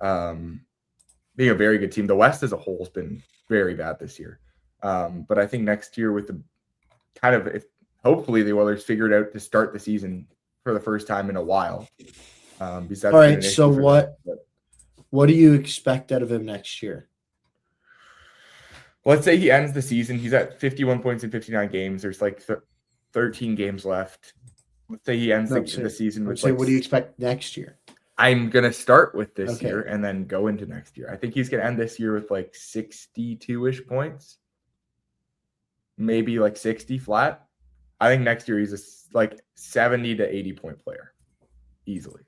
being a very good team. The West as a whole has been very bad this year. But I think next year with the kind of, if hopefully the Oilers figured out to start the season for the first time in a while. All right. So what do you expect out of him next year? Let's say he ends the season. He's at 51 points in 59 games. There's like 13 games left. Let's say he ends the season with what do you expect next year? I'm going to start with this year and then go into next year. I think he's going to end this year with like 62-ish points. Maybe like 60 flat. I think next year he's a like 70 to 80 point player. Easily.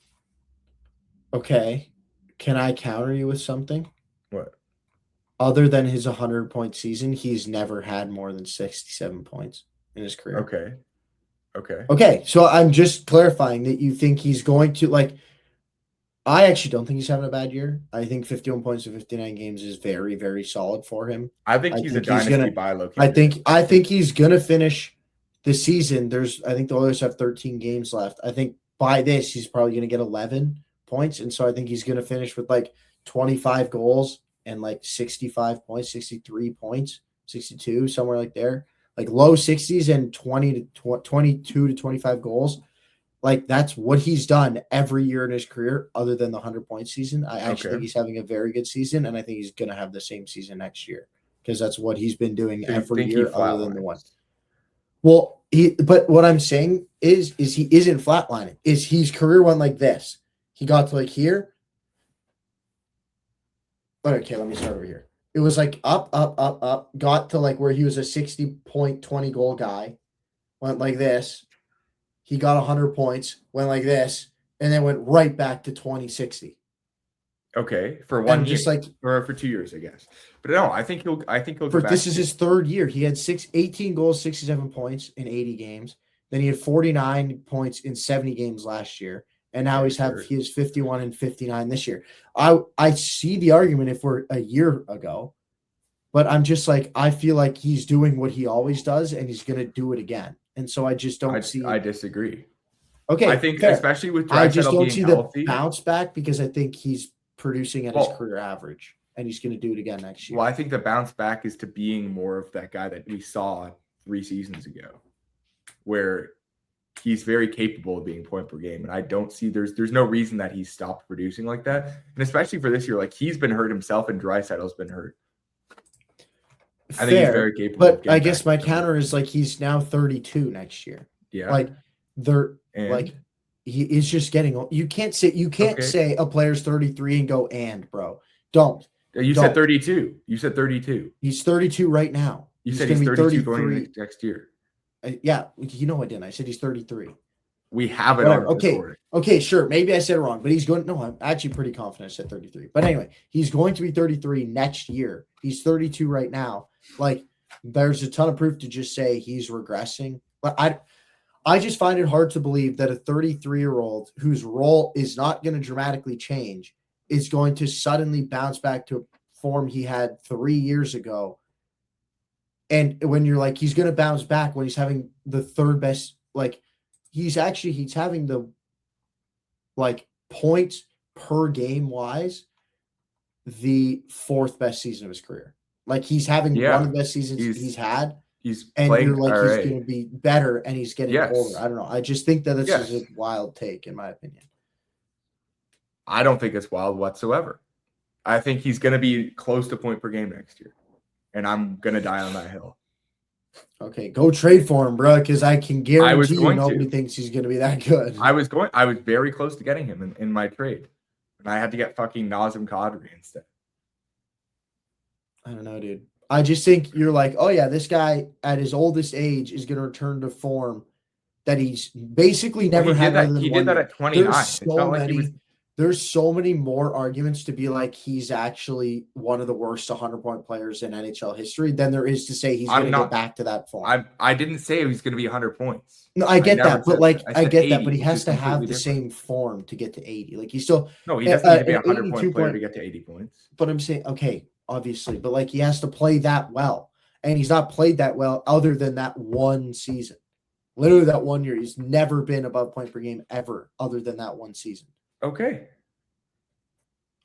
Okay. Can I counter you with something? What? Other than his 100-point season, he's never had more than 67 points in his career. Okay. So I'm just clarifying that you think he's going to, like, I actually don't think he's having a bad year. I think 51 points in 59 games is very, very solid for him. I think he's a dynasty buy low. I think he's going to finish the season. I think the Oilers have 13 games left. I think by this, he's probably going to get 11 points. And so I think he's going to finish with like 25 goals and like 65 points, 63 points, 62, somewhere like there. Like low 60s and 22 to 25 goals. Like that's what he's done every year in his career other than the 100-point season. I actually think he's having a very good season, and I think he's going to have the same season next year because that's what he's been doing every year other than the one. Well, but what I'm saying is he isn't flatlining. His career went like this. He got to like here. Okay, let me start over here. It was like up, got to like where he was a 60-point, 20-goal guy, went like this. He got 100 points, went like this, and then went right back to 2060. Okay, for 1 year, just like or for 2 years, I guess. But no, I think he'll go back. This is his third year. He had 18 goals, 67 points in 80 games. Then he had 49 points in 70 games last year, and now he has 51 and 59 this year. I see the argument if we're a year ago, but I'm just like I feel like he's doing what he always does, and he's going to do it again. And so I just don't see. I disagree. Okay, I think fair. Especially with Draisaitl I just don't see healthy, the bounce back because I think he's producing at his career average, and he's going to do it again next year. Well, I think the bounce back is to being more of that guy that we saw 3 seasons ago, where he's very capable of being point per game, and I don't see there's no reason that he's stopped producing like that, and especially for this year, like he's been hurt himself, and Draisaitl's been hurt. I think he's very capable. But I guess my counter is like he's now 32 next year. Yeah, like he is just getting old. You can't say a player's 33 and go bro. Don't. You said 32. You said 32. He's 32 right now. You said he's 32 going next year. Yeah, you know I didn't. I said he's 33. We have it on Okay, sure. Maybe I said it wrong, but he's going. No, I'm actually pretty confident I said 33. But anyway, he's going to be 33 next year. He's 32 right now. Like, there's a ton of proof to just say he's regressing. But I just find it hard to believe that a 33-year-old whose role is not going to dramatically change is going to suddenly bounce back to a form he had 3 years ago. And when you're like, he's going to bounce back when he's having the third best, like, he's having the, like, points per game wise, the 4th best season of his career. Like, he's having one of the best seasons he's had. You're like, he's going to be better, and he's getting older. I don't know. I just think that this is a wild take, in my opinion. I don't think it's wild whatsoever. I think he's going to be close to point per game next year, and I'm going to die on that hill. Okay, go trade for him, bro, because I can guarantee you nobody thinks he's going to be that good. I was very close to getting him in my trade, and I had to get fucking Nazem Kadri instead. I don't know, dude. I just think you're like, oh, yeah, this guy at his oldest age is going to return to form that he's basically never had. He did that at 29. There's so many more arguments to be like he's actually one of the worst 100-point players in NHL history than there is to say he's going to get back to that form. I didn't say he's going to be 100 points. No, I get that, but like I get 80, that, but he has to have the same form to get to 80. Like he doesn't need to be a 100-point player to get to 80 points. But I'm saying, okay, obviously, but like he has to play that well. and he's not played that well other than that one season. Literally that 1 year. He's never been above point per game ever other than that one season. Okay.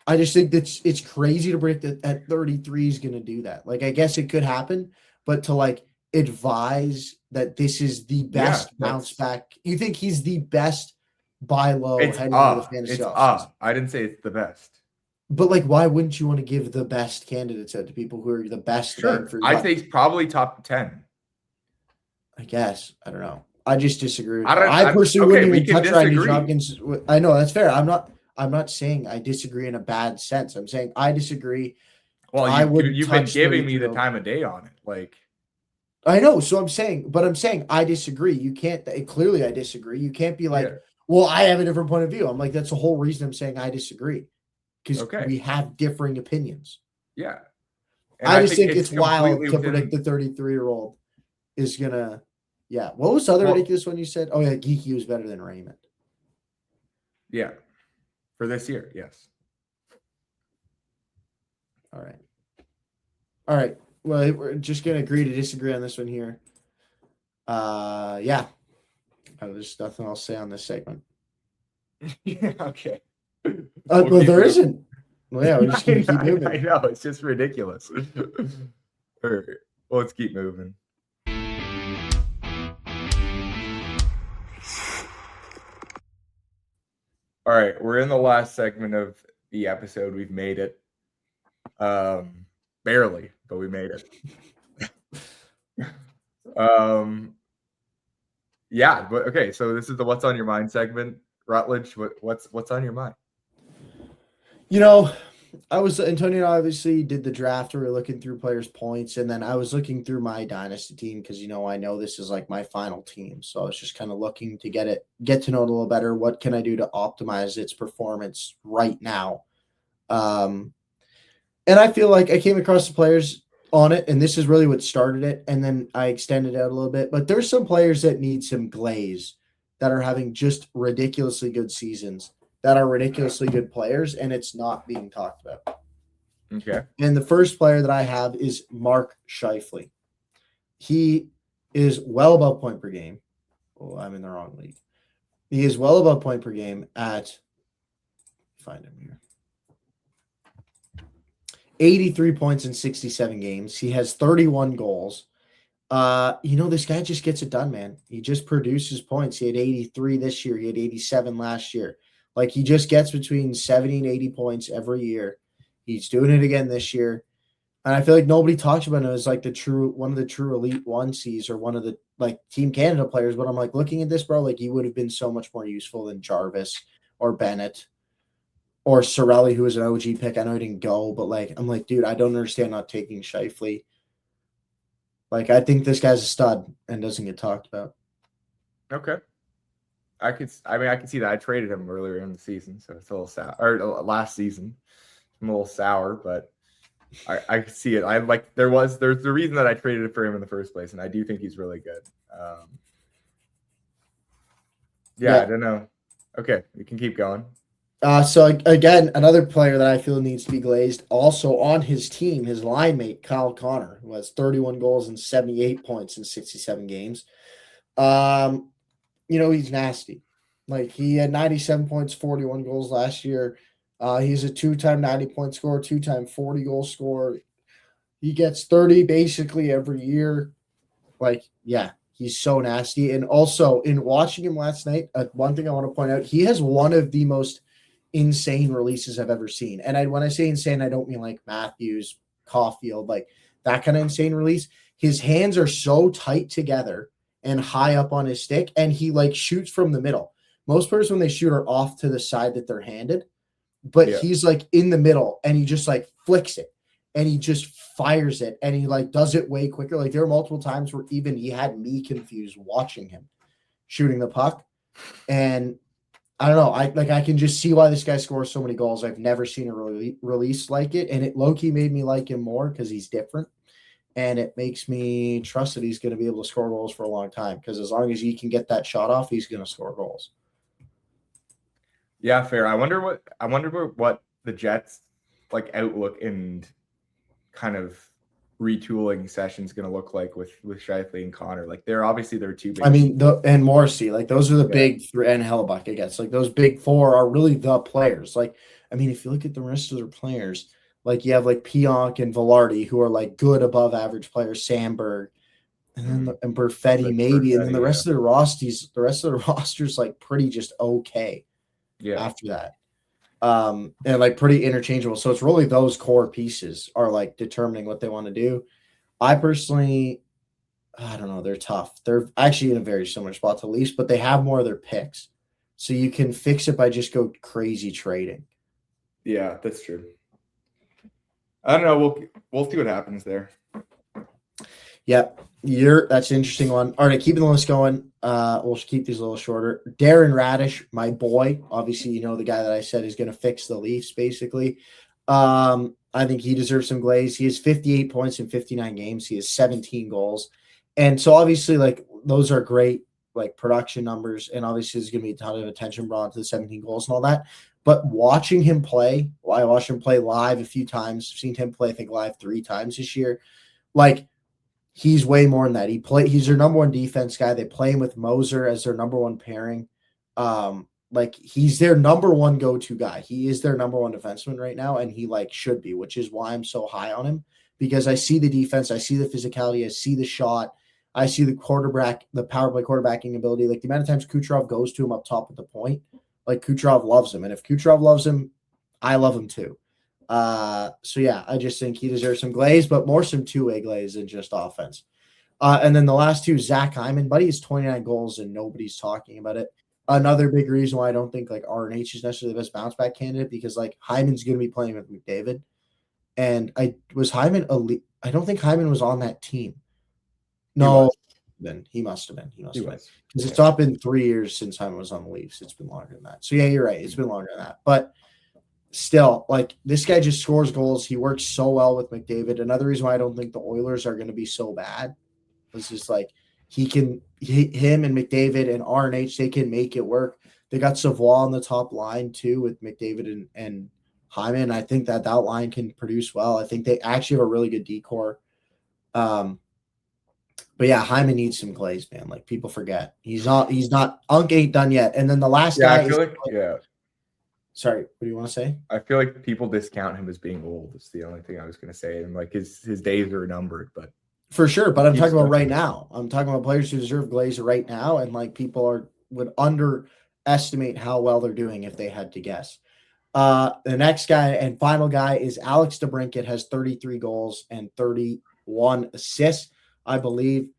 I just think it's crazy to predict that at 33 he's going to do that. Like, I guess it could happen, but to like advise that this is the best bounce back. You think he's the best buy low heading into the fantasy offseason? I didn't say it's the best. But like, why wouldn't you want to give the best candidates out to people who are the best? Sure. I'd say he's probably top 10. I guess. I don't know. I just disagree with I personally wouldn't even touch Rodney Hopkins. I know that's fair. I'm not saying I disagree in a bad sense. I'm saying I disagree. Well, you've been giving me the time of day on it. Like, I know. So I'm saying I disagree. You can't, clearly I disagree. You can't be like, well, I have a different point of view. I'm like, that's the whole reason I'm saying I disagree. Because we have differing opinions. Yeah. And I just think it's wild to predict the 33-year-old is going to, What was the other ridiculous one you said? Oh, yeah, Geeky was better than Raymond. Yeah. For this year, yes. All right. Well, we're just going to agree to disagree on this one here. There's nothing else to say on this segment. Yeah, okay. Well, there isn't. Well, yeah, we're just going to keep moving. I know, it's just ridiculous. All right. Well, let's keep moving. All right, we're in the last segment of the episode. We've made it. Barely, but we made it. But okay, so this is the What's on Your Mind segment. Rutledge, what's on your mind? Antonio obviously did the draft. We were looking through players' points, and then I was looking through my dynasty team because I know this is like my final team. So I was just kind of looking to get to know it a little better. What can I do to optimize its performance right now? And I feel like I came across the players on it, and this is really what started it. And then I extended it out a little bit. But there's some players that need some glaze that are having just ridiculously good seasons, that are ridiculously good players, and it's not being talked about. Okay. And the first player that I have is Maxx Crosby. He is well above point per game. Oh, I'm in the wrong league. He is well above point per game at, find him here, 83 points in 67 games. He has 31 goals. This guy just gets it done, man. He just produces points. He had 83 this year. He had 87 last year. Like, he just gets between 70 and 80 points every year. He's doing it again this year. And I feel like nobody talks about him as like one of the true elite onesies or one of the like Team Canada players. But I'm like, looking at this, bro, like he would have been so much more useful than Jarvis or Bennett or Sorelli, who was an OG pick. I know he didn't go, but like, I'm like, dude, I don't understand not taking Scheifele. Like, I think this guy's a stud and doesn't get talked about. Okay. I can see that. I traded him earlier in the season, so it's a little sour. Or last season, I'm a little sour, but I can see it. There's the reason that I traded for him in the first place, and I do think he's really good. I don't know. Okay, we can keep going. So again, another player that I feel needs to be glazed. Also on his team, his line mate Kyle Connor, who has 31 goals and 78 points in 67 games. He's nasty. Like, he had 97 points, 41 goals last year. He's a 2-time 90-point scorer, 2-time 40-goal scorer. He gets 30 basically every year. Like, yeah, he's so nasty. And also, in watching him last night, one thing I want to point out, he has one of the most insane releases I've ever seen. And when I say insane, I don't mean like Matthews, Caulfield, like that kind of insane release. His hands are so tight together and high up on his stick, and he like shoots from the middle. Most players, when they shoot, are off to the side that they're handed, but he's like in the middle, and he just like flicks it, and he just fires it, and he like does it way quicker. Like, there are multiple times where even he had me confused watching him shooting the puck, and I don't know. I can just see why this guy scores so many goals. I've never seen a release like it, and it low-key made me like him more because he's different. And it makes me trust that he's going to be able to score goals for a long time, because as long as he can get that shot off, he's going to score goals. Yeah, fair. I wonder what the Jets like outlook and kind of retooling session's going to look like with Scheifele and Connor. Like they're two big. I mean, and Morrissey, like those are the big three, and Hellebuck, I guess. Like those big four are really the players. Like, I mean, if you look at the rest of their players, like you have like Pionk and Velarde, who are like good above average players, Sandberg, and then and Perfetti like maybe, Perfetti, and then the rest of the roster's like pretty just okay. Yeah. After that. And like pretty interchangeable. So it's really those core pieces are like determining what they want to do. I personally, I don't know, they're tough. They're actually in a very similar spot to Leafs, but they have more of their picks. So you can fix it by just go crazy trading. Yeah, that's true. I don't know. We'll see what happens there. Yep. That's an interesting one. All right, keeping the list going. We'll keep these a little shorter. Darren Radish, my boy. Obviously, you know the guy that I said is going to fix the Leafs, basically. I think he deserves some glaze. He has 58 points in 59 games. He has 17 goals. And so obviously, like, those are great, like, production numbers. And obviously, there's going to be a ton of attention brought to the 17 goals and all that. But watching him play, I watched him play live a few times. I've seen him play, I think, live 3 times this year. Like, he's way more than that. He's their number one defense guy. They play him with Moser as their number one pairing. Like he's their number one go-to guy. He is their number one defenseman right now, and he like should be, which is why I'm so high on him, because I see the defense, I see the physicality, I see the shot, I see the power play quarterbacking ability. Like the amount of times Kucherov goes to him up top at the point, like Kucherov loves him. And if Kucherov loves him, I love him too. So yeah, I just think he deserves some glaze, but more some two-way glaze than just offense. And then the last two, Zach Hyman, buddy, has 29 goals and nobody's talking about it. Another big reason why I don't think like RNH is necessarily the best bounce back candidate, because like Hyman's going to be playing with McDavid, and I don't think Hyman was on that team. No, he must have been because it's not been 3 years since Hyman was on the Leafs. It's been longer than that. So yeah, you're right. It's been longer than that, but. Still, like this guy just scores goals. He works so well with McDavid. Another reason why I don't think the Oilers are going to be so bad is just like him and McDavid and RNH, they can make it work. They got Savoie on the top line too with McDavid and Hyman. I think that line can produce well. I think they actually have a really good decor. But yeah, Hyman needs some glaze, man. Like people forget he's not Unk ain't done yet. And then the last guy I feel like Sorry, what do you want to say? I feel like people discount him as being old. It's the only thing I was going to say. And like his days are numbered, but for sure. But I'm talking about right now. I'm talking about players who deserve glaze right now, and like people would underestimate how well they're doing if they had to guess. The next guy and final guy is Alex DeBrincat, has 33 goals and 31 assists, I believe,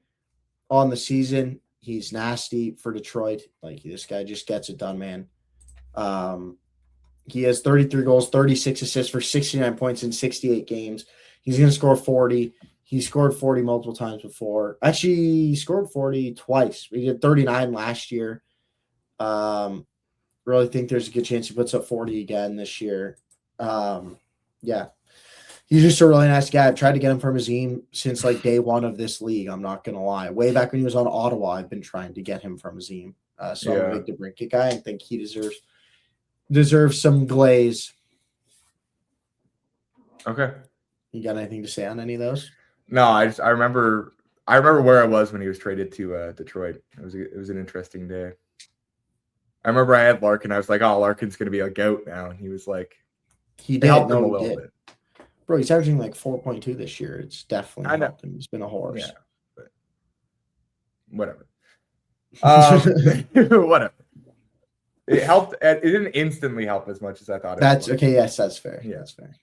on the season. He's nasty for Detroit. Like this guy just gets it done, man. He has 33 goals, 36 assists for 69 points in 68 games. He's going to score 40. He scored 40 multiple times before. Actually, he scored 40 twice. He did 39 last year. Really think there's a good chance he puts up 40 again this year. Yeah. He's just a really nice guy. I've tried to get him from his team since like day one of this league. I'm not going to lie. Way back when he was on Ottawa, I've been trying to get him from his team. So I'm a big DeBrincat guy. I think he deserves some glaze. Okay. You got anything to say on any of those? No, I remember where I was when he was traded to Detroit. It was an interesting day. I remember I had Larkin. I was like, "Oh, Larkin's going to be a goat now," and he was like, he helped him a little bit. Bro, he's averaging like 4.2 this year. It's definitely helped him. He's been a horse. Yeah, but whatever. Whatever. It helped. It didn't instantly help as much as I thought. That's okay. Yes, that's fair. Yeah, that's fair.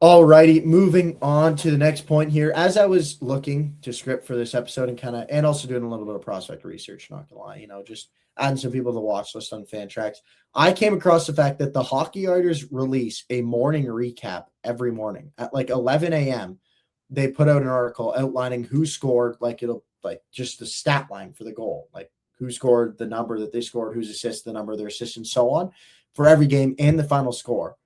All righty, moving on to the next point here. As I was looking to script for this episode and also doing a little bit of prospect research, not gonna lie, just adding some people to the watch list on Fantrax, I came across the fact that the Hockey Writers release a morning recap every morning at like 11 a.m. They put out an article outlining who scored, just the stat line for the goal, like who scored, the number that they scored, who's assist, the number of their assists, and so on for every game and the final score.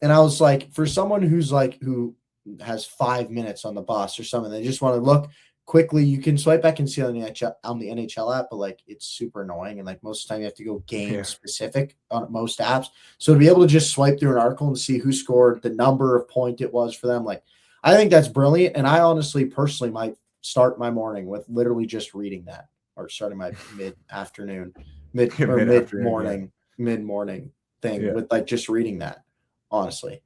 And I was like, for someone who has 5 minutes on the bus or something, they just want to look quickly. You can swipe back and see on the NHL app, but like it's super annoying. And like most of the time you have to go game specific on most apps. So to be able to just swipe through an article and see who scored, the number of point it was for them, like I think that's brilliant. And I honestly, personally, might start my morning with literally just reading that, or starting my mid-morning thing with like just reading that, honestly.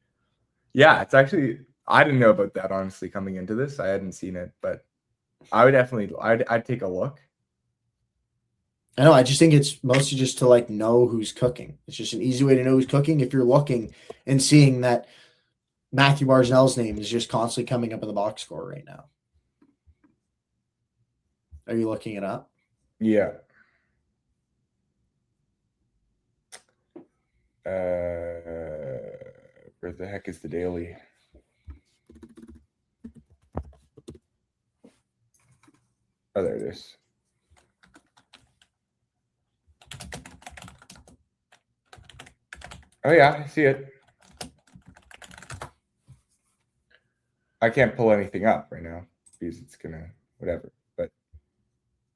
Yeah, it's actually, I didn't know about that, honestly, coming into this. I hadn't seen it, but I would definitely, I'd take a look. I know. I just think it's mostly just to like know who's cooking. It's just an easy way to know who's cooking. If you're looking and seeing that Matthew Barzal's name is just constantly coming up in the box score right now. Are you looking it up? Yeah. Where the heck is the daily? Oh, there it is. Oh, yeah, I see it. I can't pull anything up right now because it's gonna whatever, but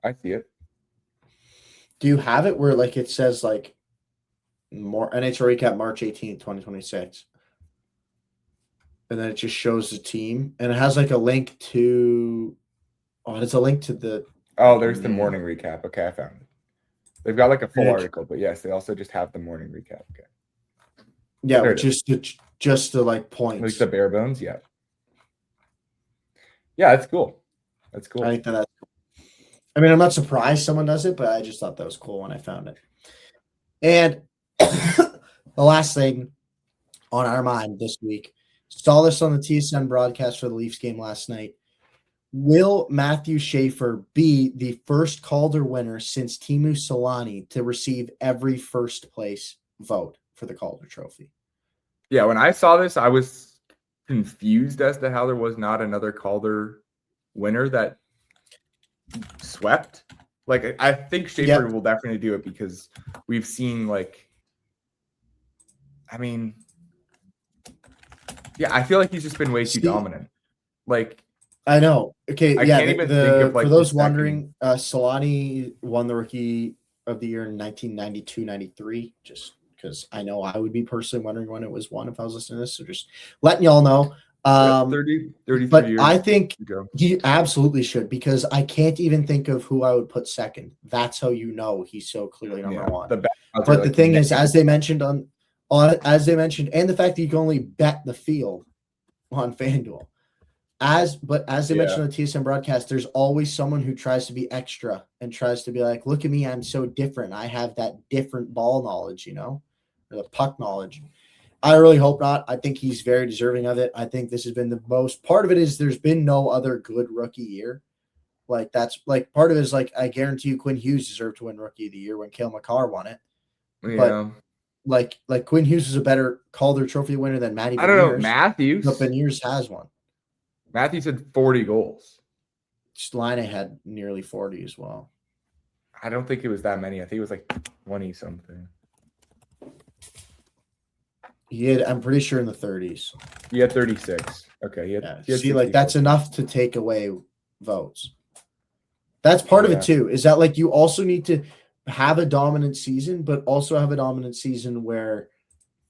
I see it. Do you have it where like it says like more NHL recap March 18th, 2026? And then it just shows the team, and it has like a link to it's a link to the there's the morning recap. Okay, I found it. They've got like a full article, but yes, they also just have the morning recap. Okay. Yeah, just the like points. Like the bare bones, yeah. Yeah, that's cool. That's cool. I think that's cool. I mean, I'm not surprised someone does it, but I just thought that was cool when I found it. And the last thing on our mind this week, saw this on the TSN broadcast for the Leafs game last night. Will Matthew Schaefer be the first Calder winner since Teemu Selanne to receive every first place vote for the Calder Trophy? Yeah, when I saw this, I was confused as to how there was not another Calder winner that swept. Like, I think Schaefer will definitely do it because we've seen, like, I mean, yeah, I feel like he's just been way too dominant. Like, I know. Okay, I can't even think of, like, for those wondering, Selanne won the Rookie of the Year in 1992-93, just because I know I would be personally wondering when it was won if I was listening to this. So just letting y'all know. 33 but years. I think he absolutely should, because I can't even think of who I would put second. That's how you know he's so clearly number one. But the thing is, as they mentioned and the fact that you can only bet the field on FanDuel. As they mentioned on the TSN broadcast, there's always someone who tries to be extra and tries to be like, look at me, I'm so different. I have that different ball knowledge, or the puck knowledge. I really hope not. I think he's very deserving of it. I think this has been the most part of it is there's been no other good rookie year. Like, that's like part of it is like, I guarantee you Quinn Hughes deserved to win Rookie of the Year when Cale Makar won it. Yeah. But like Quinn Hughes is a better Calder Trophy winner than Matty Beniers. I don't know. Matthews. But Beniers has one. Matthews had 40 goals. Line had nearly 40 as well. I don't think it was that many. I think it was like 20 something. He had, I'm pretty sure, in the 30s. He had 36. Okay. He had See, like, that's enough to take away votes. That's part of it too, is that like you also need to have a dominant season, but also have a dominant season where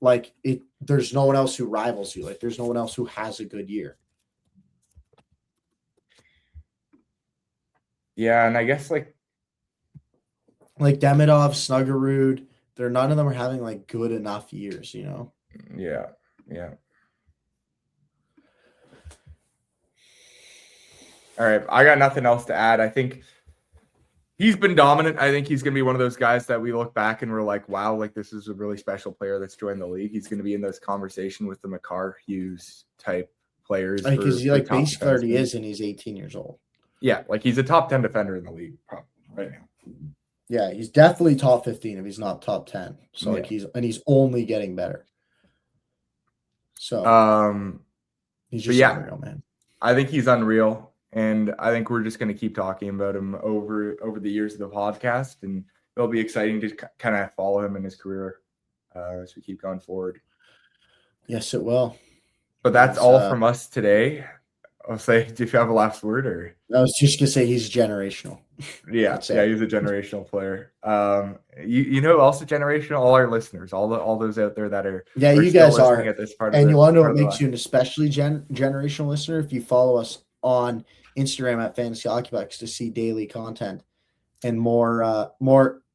like there's no one else who rivals you. Like, there's no one else who has a good year. Yeah, and I guess like Demidov, Snuggerud, none of them are having like good enough years, Yeah. All right, I got nothing else to add. I think he's been dominant. I think he's going to be one of those guys that we look back and we're like, wow, like this is a really special player that's joined the league. He's going to be in this conversation with the Makar Hughes type players. Because he basically already is, and he's 18 years old. Yeah, like he's a top 10 defender in the league right now. Yeah, he's definitely top 15 if he's not top 10. So like he's only getting better. So he's just unreal, man. I think he's unreal, and I think we're just going to keep talking about him over the years of the podcast, and it'll be exciting to kind of follow him in his career as we keep going forward. Yes, it will. But that's all from us today. I'll say, if you have a last word, or I was just gonna say he's generational. yeah, That's yeah, it. he's a generational player. You know, also generational. All our listeners, all those out there that are Yeah, you still guys listening are. at this part And of you the want to know part what of the makes you an especially generational listener? If you follow us on Instagram at Fantasy Hockey Bucks to see daily content and more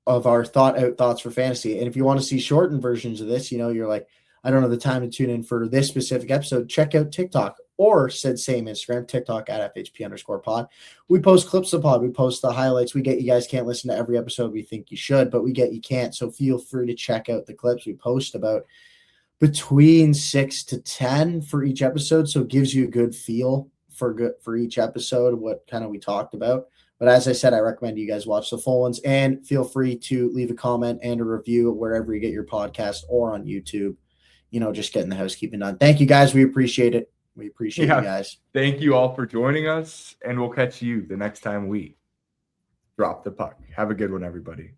of our thoughts for fantasy. And if you want to see shortened versions of this, you're like, I don't have the time to tune in for this specific episode, check out TikTok or said same Instagram, TikTok at FHP_pod. We post clips of pod. We post the highlights. We get you guys can't listen to every episode we think you should, but we get you can't. So feel free to check out the clips. We post about between 6 to 10 for each episode. So it gives you a good feel for each episode, what kind of we talked about. But as I said, I recommend you guys watch the full ones, and feel free to leave a comment and a review wherever you get your podcast or on YouTube. Just getting the housekeeping done. Thank you guys. We appreciate it. We appreciate you guys. Thank you all for joining us, and we'll catch you the next time we drop the puck. Have a good one, everybody.